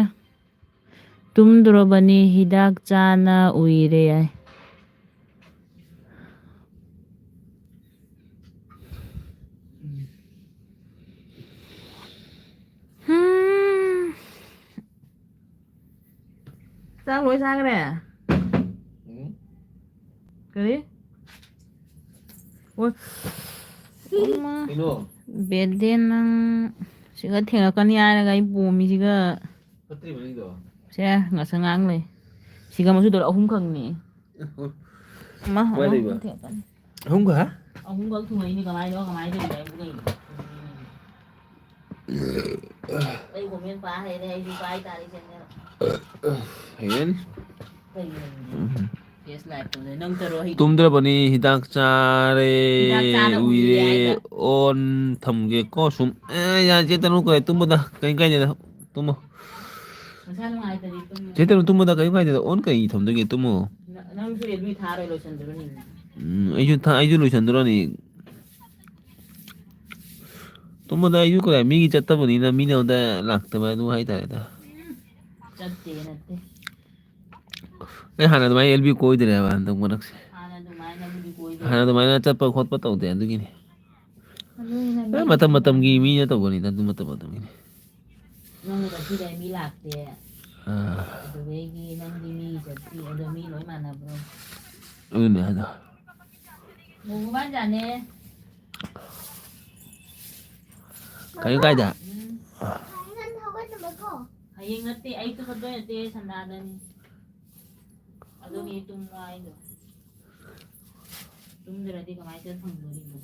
ꯇꯨꯝꯗꯣꯔꯕꯅꯤ ꯍꯤꯗꯥꯛ ꯆꯥꯅ ꯎꯏꯔꯦ ꯍꯥꯏ ꯆꯥꯛ ꯂꯣꯏ ꯆꯥꯈ꯭ꯔꯦ ꯀꯔꯤ ꯕꯦꯗꯦ ꯅꯪ ꯁꯤꯒ ꯊꯦꯡꯉꯛꯀꯅꯤ ꯍꯥꯏꯔꯒ ꯑꯩ ꯄꯣꯝꯃꯤꯁꯤꯒ ꯁꯦ ꯉꯁꯪ ꯉꯥꯡ ꯂꯩ ꯁꯤꯒ ꯃꯆꯨꯗꯣ ꯑꯍꯨꯝꯈꯛꯅꯤ ꯑꯍꯨꯝꯈꯛ ꯊꯨꯡꯉꯛꯏꯅꯤ ꯀꯃꯥꯏꯅ ꯇꯧꯔꯤꯕ ꯑꯩ ꯀꯣꯃꯦꯟ ꯄꯥ ꯍꯩꯔꯦ ꯑꯩꯗꯤ ꯄꯥꯏ ꯇꯥꯔꯤ ꯇꯨꯝꯗ꯭ꯔꯕꯅꯤ ꯍꯤꯗꯥꯛ ꯆꯥꯔꯦ ꯎꯏꯔꯦ ꯑꯣꯟ ꯊꯝꯒꯦꯀꯣ ꯁꯨꯝ ꯌꯥꯁꯦ ꯇꯅꯨ ꯀ ꯇꯨꯝꯕꯗ ꯀꯩ ꯀꯥꯏꯗꯦꯗ ꯇꯨꯝꯃꯣ ꯆꯦꯇꯅꯨ ꯇꯨꯝꯕꯗ ꯀꯔꯤꯝ ꯀꯥꯏꯗꯦꯗ ꯑꯣꯟ ꯀꯩ ꯊꯝꯗꯣꯏꯒꯦ ꯇꯨꯝꯃꯣ ꯅꯪꯁꯨ ꯔꯦꯗꯃꯤ ꯊꯥꯔꯣꯏ ꯂꯣꯏꯁꯤꯟꯗꯔꯣꯅꯤ ꯑꯩꯁꯨ ꯂꯣꯏꯁꯟꯗꯣꯔꯅꯤ ꯇꯨꯝꯕꯗ ꯑꯩꯁꯨ ꯀꯔ ꯃꯤꯒꯤ ꯆꯠꯇꯕꯅꯤꯅ ꯃꯤꯅꯉꯣꯟꯗ ꯂꯥꯛꯇꯕ ꯑꯗꯨ ꯍꯥꯏꯇꯥꯔꯦꯗ ꯆꯠꯇꯦ ꯅꯠꯇꯦ ꯑꯩ ꯍꯥꯟꯅ ꯑꯗꯨꯃꯥꯏꯅ ꯑꯦꯜꯕꯤ ꯀꯣꯏꯗ꯭ꯔꯦꯕ ꯍꯟꯗꯛ ꯃꯔꯛꯁꯦ ꯍꯥꯟꯅ ꯑꯗꯨꯃꯥꯏꯅꯕꯨꯗꯤ ꯀꯣꯏꯗꯦ ꯍꯥꯟꯅ ꯑꯗꯨꯃꯥꯏꯅ ꯆꯠꯄ ꯈꯣꯠꯄ ꯇꯧꯗꯦ ꯑꯗꯨꯒꯤꯅꯤ ꯑꯗꯨꯅꯤꯅ ꯃꯇꯝ ꯃꯇꯝꯒꯤ ꯃꯤꯅ ꯇꯧꯕꯅꯤꯗ ꯑꯗꯨ ꯃꯇꯝ ꯃꯇꯝꯒꯤꯅꯤ ꯅꯪꯅ ꯆꯠꯄꯤꯔꯦ ꯃꯤ ꯂꯥꯛꯇꯦ ꯑꯗꯨꯗꯒꯤ ꯅꯪꯗꯤ ꯃꯤ ꯆꯠꯄꯤ ꯑꯗꯣ ꯃꯤ ꯂꯣꯏ ꯃꯥꯟꯅꯕ꯭ꯔꯣ ꯑꯗꯨꯅꯦ ꯑꯗꯣ ꯃꯨꯕꯥꯟꯖꯥꯅꯦ ꯀꯔꯤꯝ ꯀꯥꯏꯗꯦ ꯍꯌꯦꯡ ꯅꯠꯇꯦ ꯑꯌꯨꯛꯇ ꯆꯠꯇꯣꯏ ꯅꯠꯇꯦ ꯁꯟꯗꯥꯗꯅꯤ ꯑꯗꯨꯒꯤ ꯇꯨꯝꯃꯣ ꯍꯥꯏꯗꯣ ꯇꯨꯝꯗ꯭ꯔꯗꯤ ꯀꯃꯥꯏꯅ ꯆꯠ ꯐꯪꯗꯣꯔꯤꯅꯣ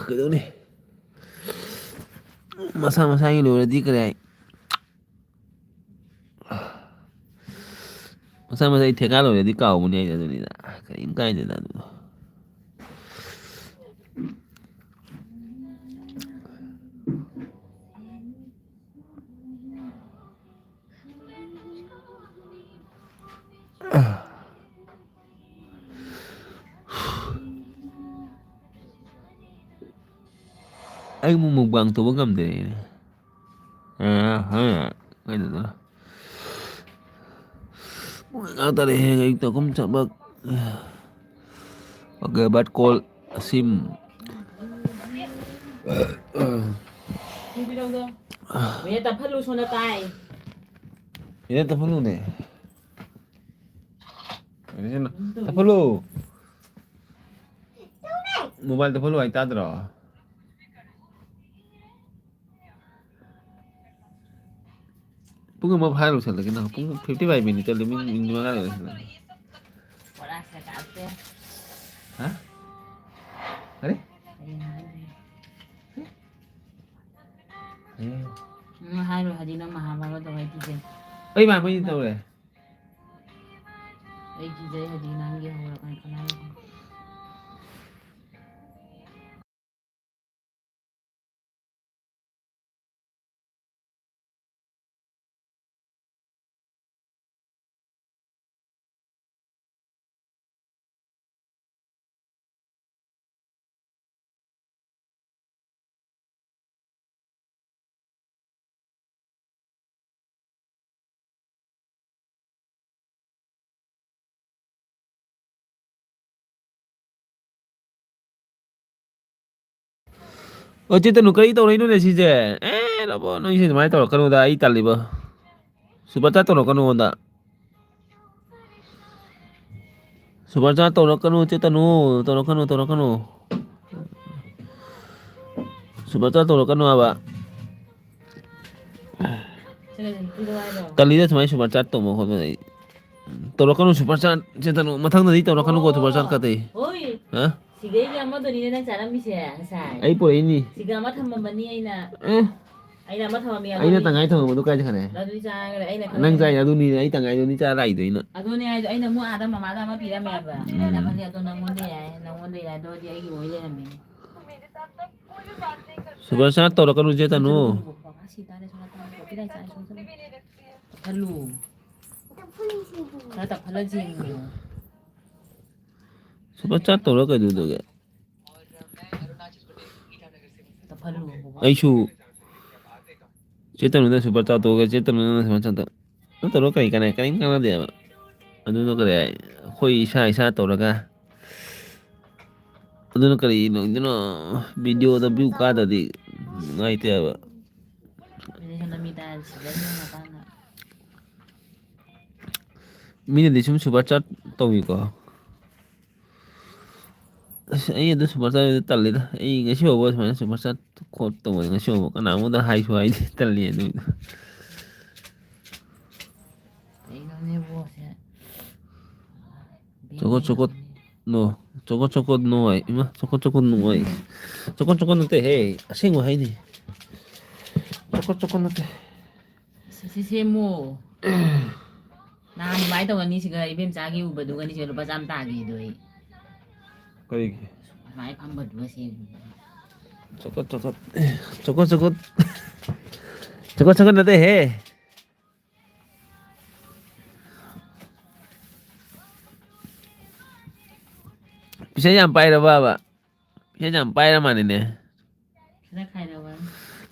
ꯀꯩꯗꯧꯅꯤ ꯃꯁꯥ ꯃꯁꯥꯒꯤ ꯂꯣꯏꯔꯗꯤ ꯀꯔꯤ ꯃꯁꯥ ꯃꯁꯥꯒꯤ ꯊꯦꯀꯥ ꯂꯣꯏꯔꯗꯤ ꯀꯥꯎꯕꯅꯤ ꯍꯥꯏꯁꯦ ꯑꯗꯨꯅꯤꯗ ꯀꯔꯤꯝ ꯀꯥꯏꯗꯦꯗ ꯑꯗꯨꯗꯣ ꯑꯩ ꯃꯨꯛꯕꯥꯡ ꯇꯧꯕ ꯉꯝꯗꯔꯦꯅꯦ ꯀꯩꯅꯣꯗ ꯉꯥꯛꯇꯔꯦ ꯍꯌꯦꯡ ꯑꯌꯨꯛꯇ ꯀꯨꯝ ꯆꯠꯄ ꯑꯣꯀꯦ ꯕꯠ ꯀꯣꯜ ꯑꯁꯤꯝ ꯃꯤꯅꯤꯠ ꯇꯞꯍꯜꯂꯨ ꯁꯣꯟꯗ ꯇꯥꯏ ꯃꯤꯅꯤꯠ ꯇꯞꯍꯜꯂꯨꯅꯦ ꯇꯞꯍꯜꯂꯨ ꯃꯣꯕꯥꯏꯜ ꯇꯞꯍꯜꯂꯨ ꯍꯥꯏ ꯇꯥꯗ꯭ꯔꯣ ꯄꯨꯡ ꯑꯃ ꯐꯥꯔ ꯂꯣꯏꯁꯜꯂꯒꯦ ꯄꯨꯡ 55 ꯃꯤꯅꯤꯠ ꯆꯠꯂꯦ ꯃꯤꯅꯤꯠ 5 ꯂꯣꯏꯁꯜꯂꯒꯦ ꯍꯥ ꯀꯔꯤ 하루 하디나 마하바가 더 기제. ấy mà mới đâu này Ai 기제 하디나 한게 하고 간 거나. 어쨌든 그래 또 이노네 진짜 에 너뭐 너 이제 많이 또 그러다 이 달리버 수바타 또 그러다 수바타 또 그러노 쨌다노 또 그러노 수바타 또 그러노 아바 제가 이거 와요. 달리다 정말 수바타 또뭐 거기 또 그러노 수바타 쨌다노 마탕도 또 그러노 거 수바타 까대 어이. 어 Sige nga mo doon na salam bisya sa. ấy por ini Sige mo thamma bani ay na. 에 Ay na mo thamma mi ấy nó tăng ai thôi mà nó cái gì này Na doon sa ay na. năng dài là đi ấy tăng ai đi cha lại đấy nữa Ado ni ay na mo ada mama da ma pira me ba. Ay na pali ato na mo ni ay na mo ni ay do di ay mo ile na mi. 수바타 또 그러노 쨌다노 Hello. Kata pala jing. 수바타 또 그러게 되게 Hello. 아이슈 쨌다노 수바타 또 쨌다노 수바타 또 cái này cái nó đẹp nó cái khôi sai sai tổ ra nó cái nó video da view ka da di ngai te ba Hindi na mi dahil sila yung matana. mini di sum super chat to wi ko ai da super chat tal li da ai ngai show bo ma super chat ko to ngai show bo kana mo da hai so ai tal li du Ikaw niya po siya. 저거 no 저거 no ai ima 저거 no ai 저거 no te hey asengo hai ni 저거 no te Sisi mo. Na may to gani siga ibem sagi uba do gani siya lupa jam tagi do eh. cái May pambad ba siya. 저거 no te hey bisa sampai dah ba bisa sampai dah mana ni Kaya kaya ba?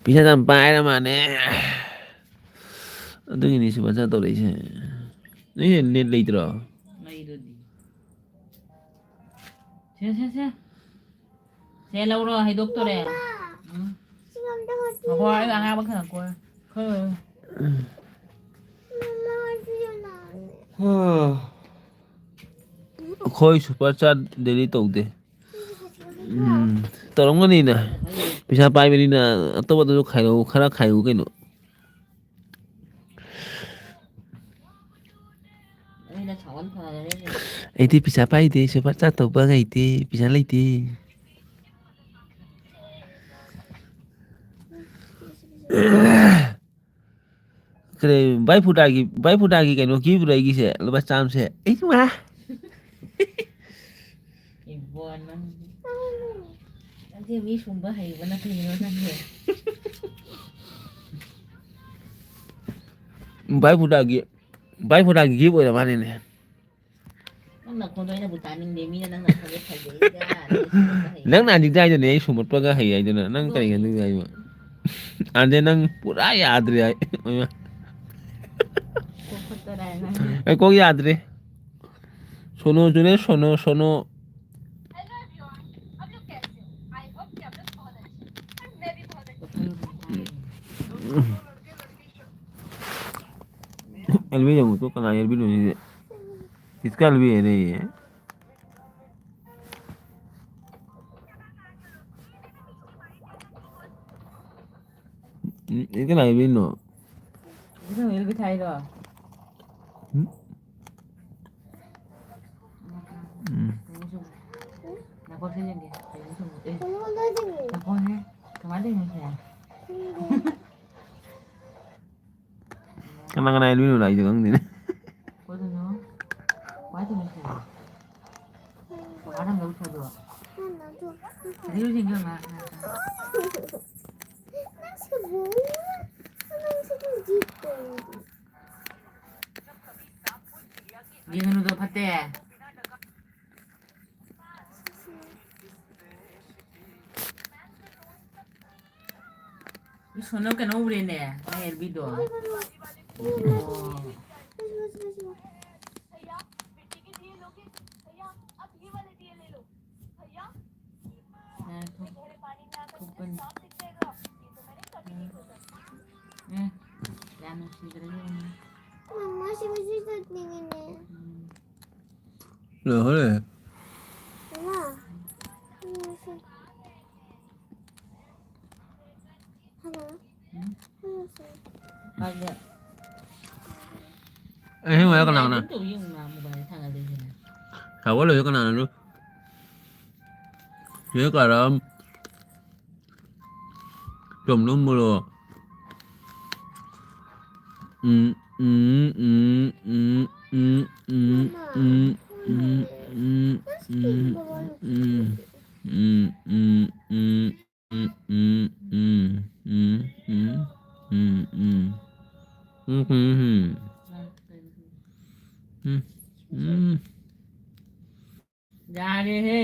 bisa sampai dah mana itu ini sebab tu leh ni net leh tu May do di. Siya. Siya lauro hay doktor eh. 지금 나 Ako ay ang abag ka ko. Ko. 엄마가 수련아. khôi super chat daily tàu te tàu long ni na bisa pai ni na to ba to khai lo khara khai cái no Ay na chawan pa na rin. ai ti bisa pai te super chat tàu ba ngai te bisa lai te kare bai phuta gi cái no ki brai gi se lo ba cham se ai ma Ibuan man. Nanti mi sumba hay wala kayo na niya. bai phuta gi bo da mane ne Ang nakunoy na butaning demi na nang nakagit sa dega. nang na jing jai ne su mot pa ga hai ai na nang kai ga nu ai ma ande nang pura yaad re ai Kukuto na na. ai ko yaad re sono june sono elvi jamu to kana elvi no ni इसका elvi है रे ये इसका elvi no Ito yung ilbit tayo do. Nako sa yan eh. 엄마가 지금 Nako he. Kamali mo siya. Kena dulu lah itu kan ini. Kau tu no. Why tu mesti? Orang nggak usah doa. Jadi lu tinggal nggak? Nasi bunga. Nasi gitu. Dia kan udah patah. Sono kan over ni, air bido. Oh. Jangan sedih ni. Mama masih tingin ni. Loh, boleh. Mama. Halo. Ada. Mau kena kena. Itu yang nama banyak sangat di sini. Kau boleh kena dulu. Dia karam. Jom dulu. Jadi he.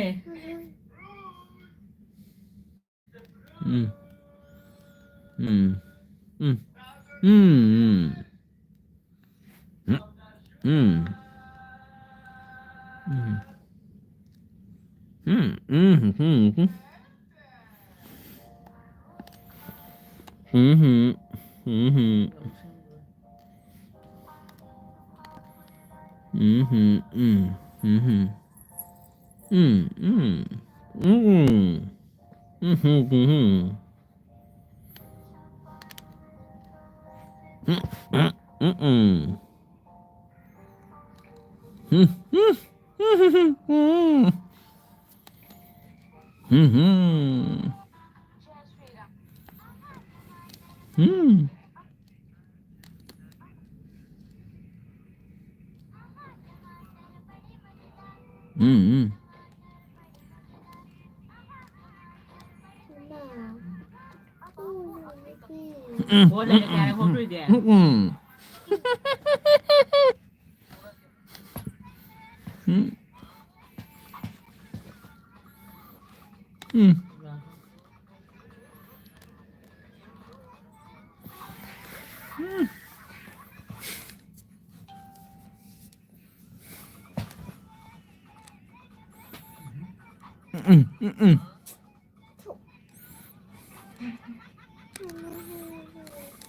Boleh kaya aku beri dia.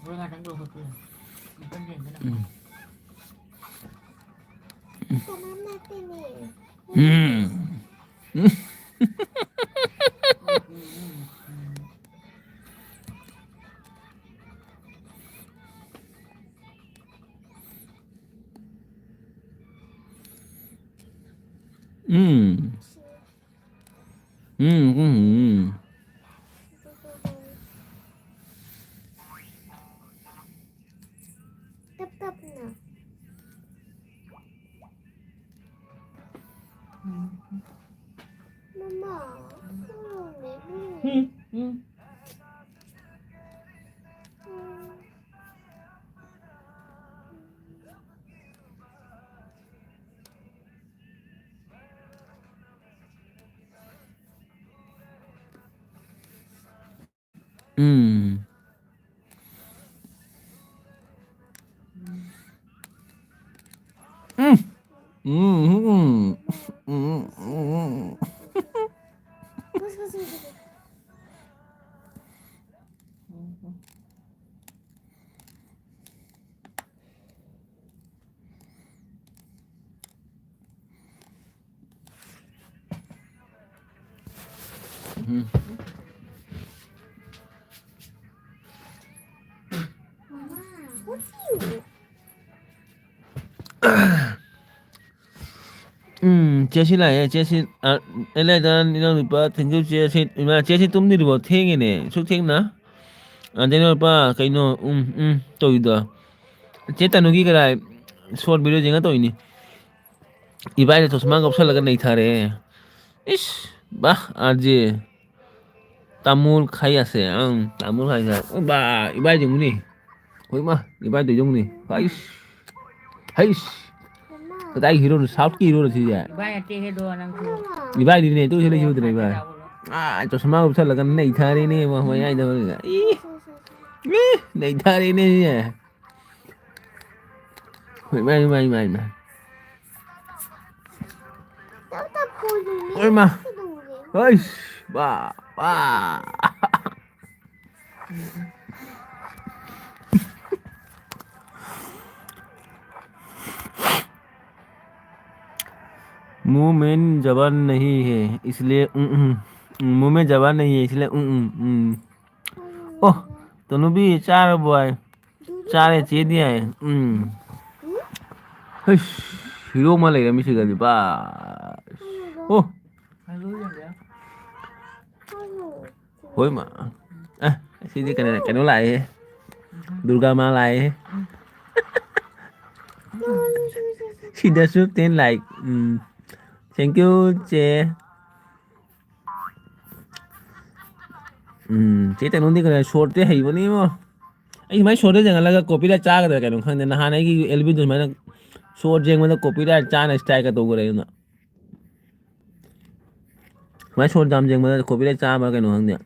Boleh kadang dua kopi. Bukan dia kan. Mama sini. Tap na. Mama. Jesse lại Jesse đây là đang đi ba thành phố Jesse mà Jesse tụm đi bộ thiên này xuất thiên nữa đây là ba cái nó tôi đó चे तनुगी करा short video Jenga तो इनी इबाई ने चश्मा गपसा लगा नहीं था रे इस वाह आज तामुल खाई आसे तामुल खाई आसे बा इबाई जंगनी होई मा इबाई तो जंगनी हाइस हाइस कदाई हीरो साउथ की हीरो थी यार Ba ya te he do nang tu. इबाई दी ने तो चले हिरो दे इबाई चश्मा गपसा लगा नहीं था रे ने वहां आई दो नहीं था रे ने होई मा इबाई इबाई मा होई मा हाइस बा बा मुंह में जबान नहीं है इसलिए मुंह में जबान नहीं है इसलिए ओह तनु भी चार बॉय चार चे दिया है हीरो मा लेगा मिसी गली बा ओह होय मा सीधे कने कने lại दुर्गा माँ lại सीधा सुप tên lại thank you chế chế tên उन्हीं का शॉर्ट ते है वो नहीं वो आई मैं शॉर्ट जगह लगा कॉपीराइट चाह कर क्या खाने नहाने की एलबी तो मैंने शॉर्ट जेंग मतलब कॉपीराइट चाह ना स्ट्राइक का तो करे ना मैं शॉर्ट जाम जेंग मतलब कॉपीराइट चाह मार के नो हंग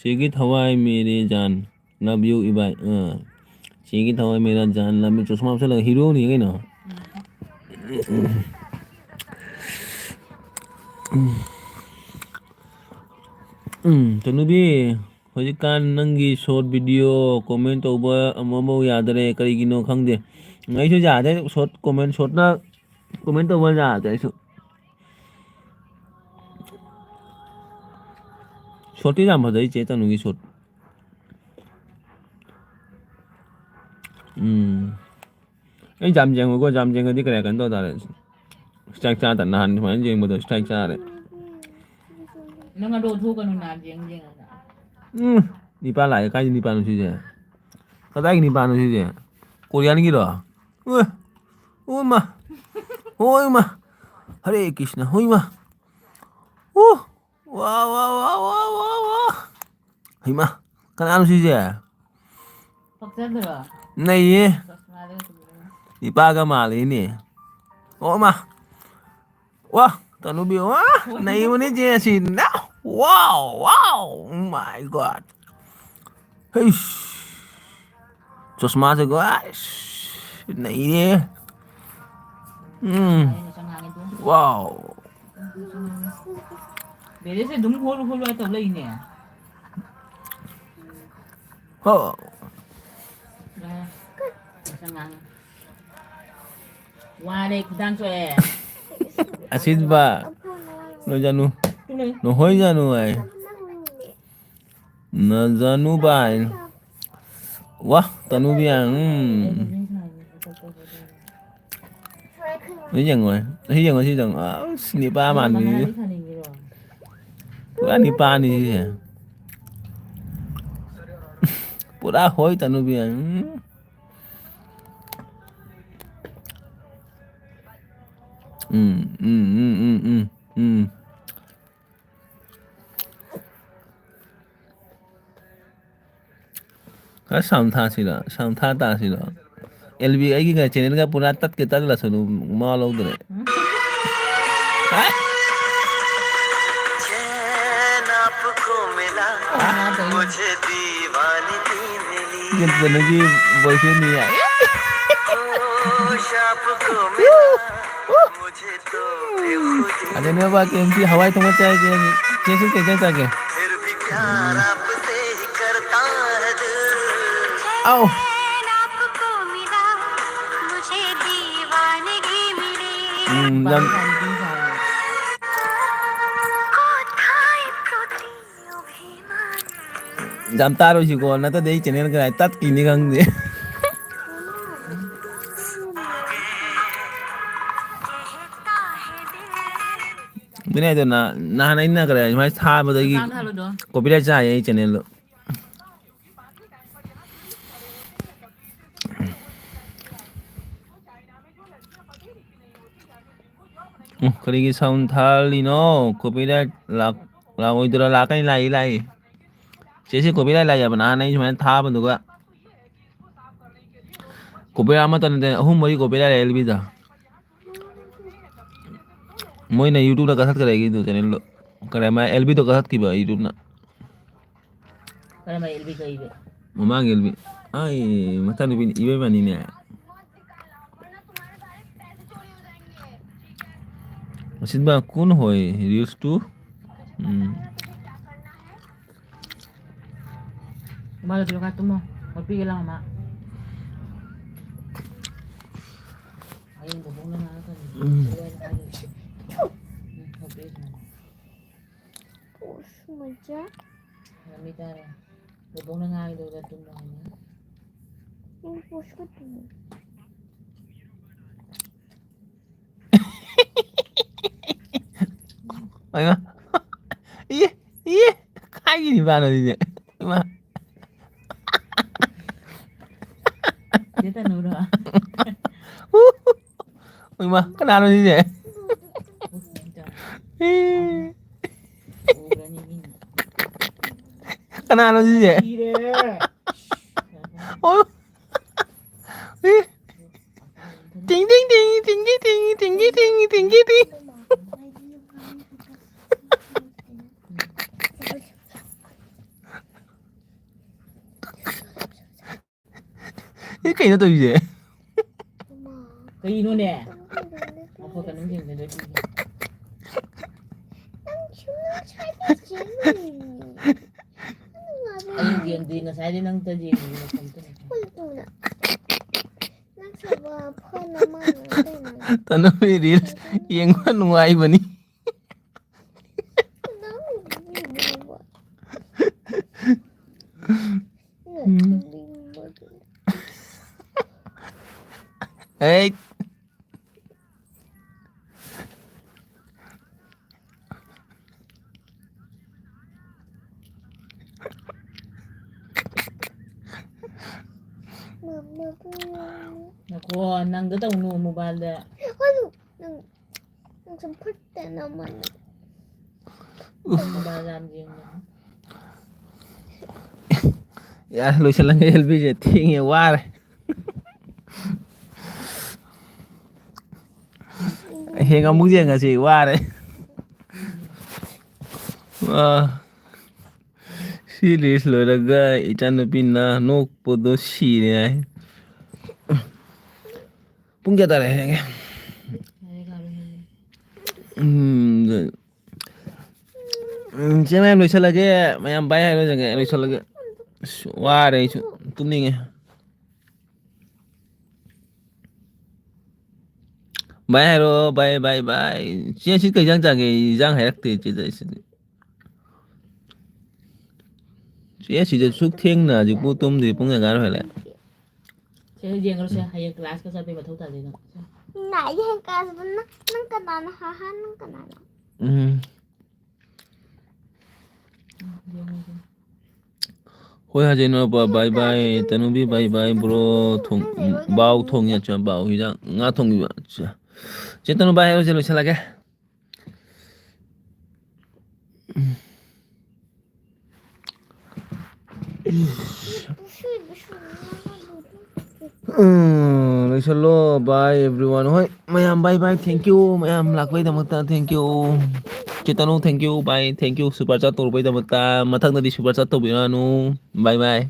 शेगित हवाई मेरे जान लव यू इबाई शेगित हवाई मेरा जान लव यू चश्मा आपसे लगा हीरो नहीं है ना तनुबी हजिकान नंगी शॉर्ट वीडियो कमेंट तौबा अममो यादरे करिगिनो खंगदे ngaisu yaade short comment short na comment tauba yaade aisu short ti jam badai che tanugi short ai jam jeng ko jam jeng di kare kan to da strike cha tan han man jeng bo strike cha de Nang ado thu kan na jeng jeng na. ni pa lại cái ni pa nó chứ gì cái tay ni pa nó chứ gì Korean gì đó ôi mà Hare Krishna ôi mà wow wow wow wow wow wow hay mà cái nào chứ gì Pak sa dra. này Chasma de tu. ni pa cái mà lấy nè ôi mà wow tao biết wow này mà này gì nào wow wow oh my god hey chosma se guys này nè Ay na sang hangin tu. wow Bede se dum hol hol ay to lai ne. oh Na. Sang hangin. Wa de kudang so e. acid ba no janu no hoy janu ai na janu ba wah tanu biang thấy rằng ni pa mà ni pura ni pa ni pura hoy tanu biang cái sam tha ta xí đó LB ấy cái channel का पूरा तत के तत लसनु माल उधर है मुझे दीवानगी मिली ये तो की बॉयफ्रेंड नहीं है शाप को मिला मुझे तो बेखुदी अरे ने बात एमपी हवाई तो मचा है कैसे कैसे के फिर भी प्यार आपसे ही करता है दिल आओ आपको मिला मुझे दीवानगी मिली Jam. कोথায় প্রতি অভিমান jam taro si ko na to dei channel ka tat ki ni gang de Bini itu nah ini nak kerja, cuma thar lagi Tang halu do. copyright saya ini channel lo. Kerja sound thar lino copyright la itu la kan lai. Jadi copyright lai apa nah ini cuma thar juga. Copyright amat tu mari copyright LB dah. Moi na YouTube ला कसरत करेगी तो channel लो करे मैं LB तो कसरत की बा YouTube ना Para may ilbi ka ibe. Mama LB आई मता नहीं इवे बनी ने सिद्ध बा कौन होए Reels to Malo tulo ka tumo. Magpigil lang ma. Ayun bubong na nga ka. मजा Nami tara. Bubong na nga daw ka tumo niya. yung push ko to ay ma iya kayak gini mana dia ma Dito nuro ah. ay ma kenapa sih dia Ubra ni gini. kenapa sih dia Ire. oh ting ting ting ting ting ting ting ting ting cái kỳ nó từ gì vậy Kayo nun eh. Ako ka nung din. Ayun din din na sa din ng tajin. tao bị reels yên quá ngoài bani hey Naku, nang daw no mobile da. nang sempet naman Mobile lam din. यार लोग चलेंगे LB जेती है वार हेगा मुझे ngasih war wah serius lo daga ikan pinna nok podo si ne pung kya tare hai channel lo chala ke मैं bye lo जगह lo chala ke war है तुम नहीं है बाय हेरो बाय बाय बाय चे ची cái jang cái jang hay te che dai sin चे ची de suk theng na ji pu tum di pung ga phải lại Siya diyan ko siya hayang class ka sabi matau tali no. nãy hàng ca nang kanana haha nang kanana Hoi haje no ba bye bye tanu bi bye bye bro thong bao thong ya cha bao hi jang nga thong bi cha che tanu ba hero chalo chala ke lo chalo bye everyone hoi mayam bye bye thank you mayam lakbai damakta thank you Chetanu thank you bye thank you super chat tor bai damakta mathang di super chat to bi anu bye bye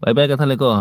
bye bye ka thale ko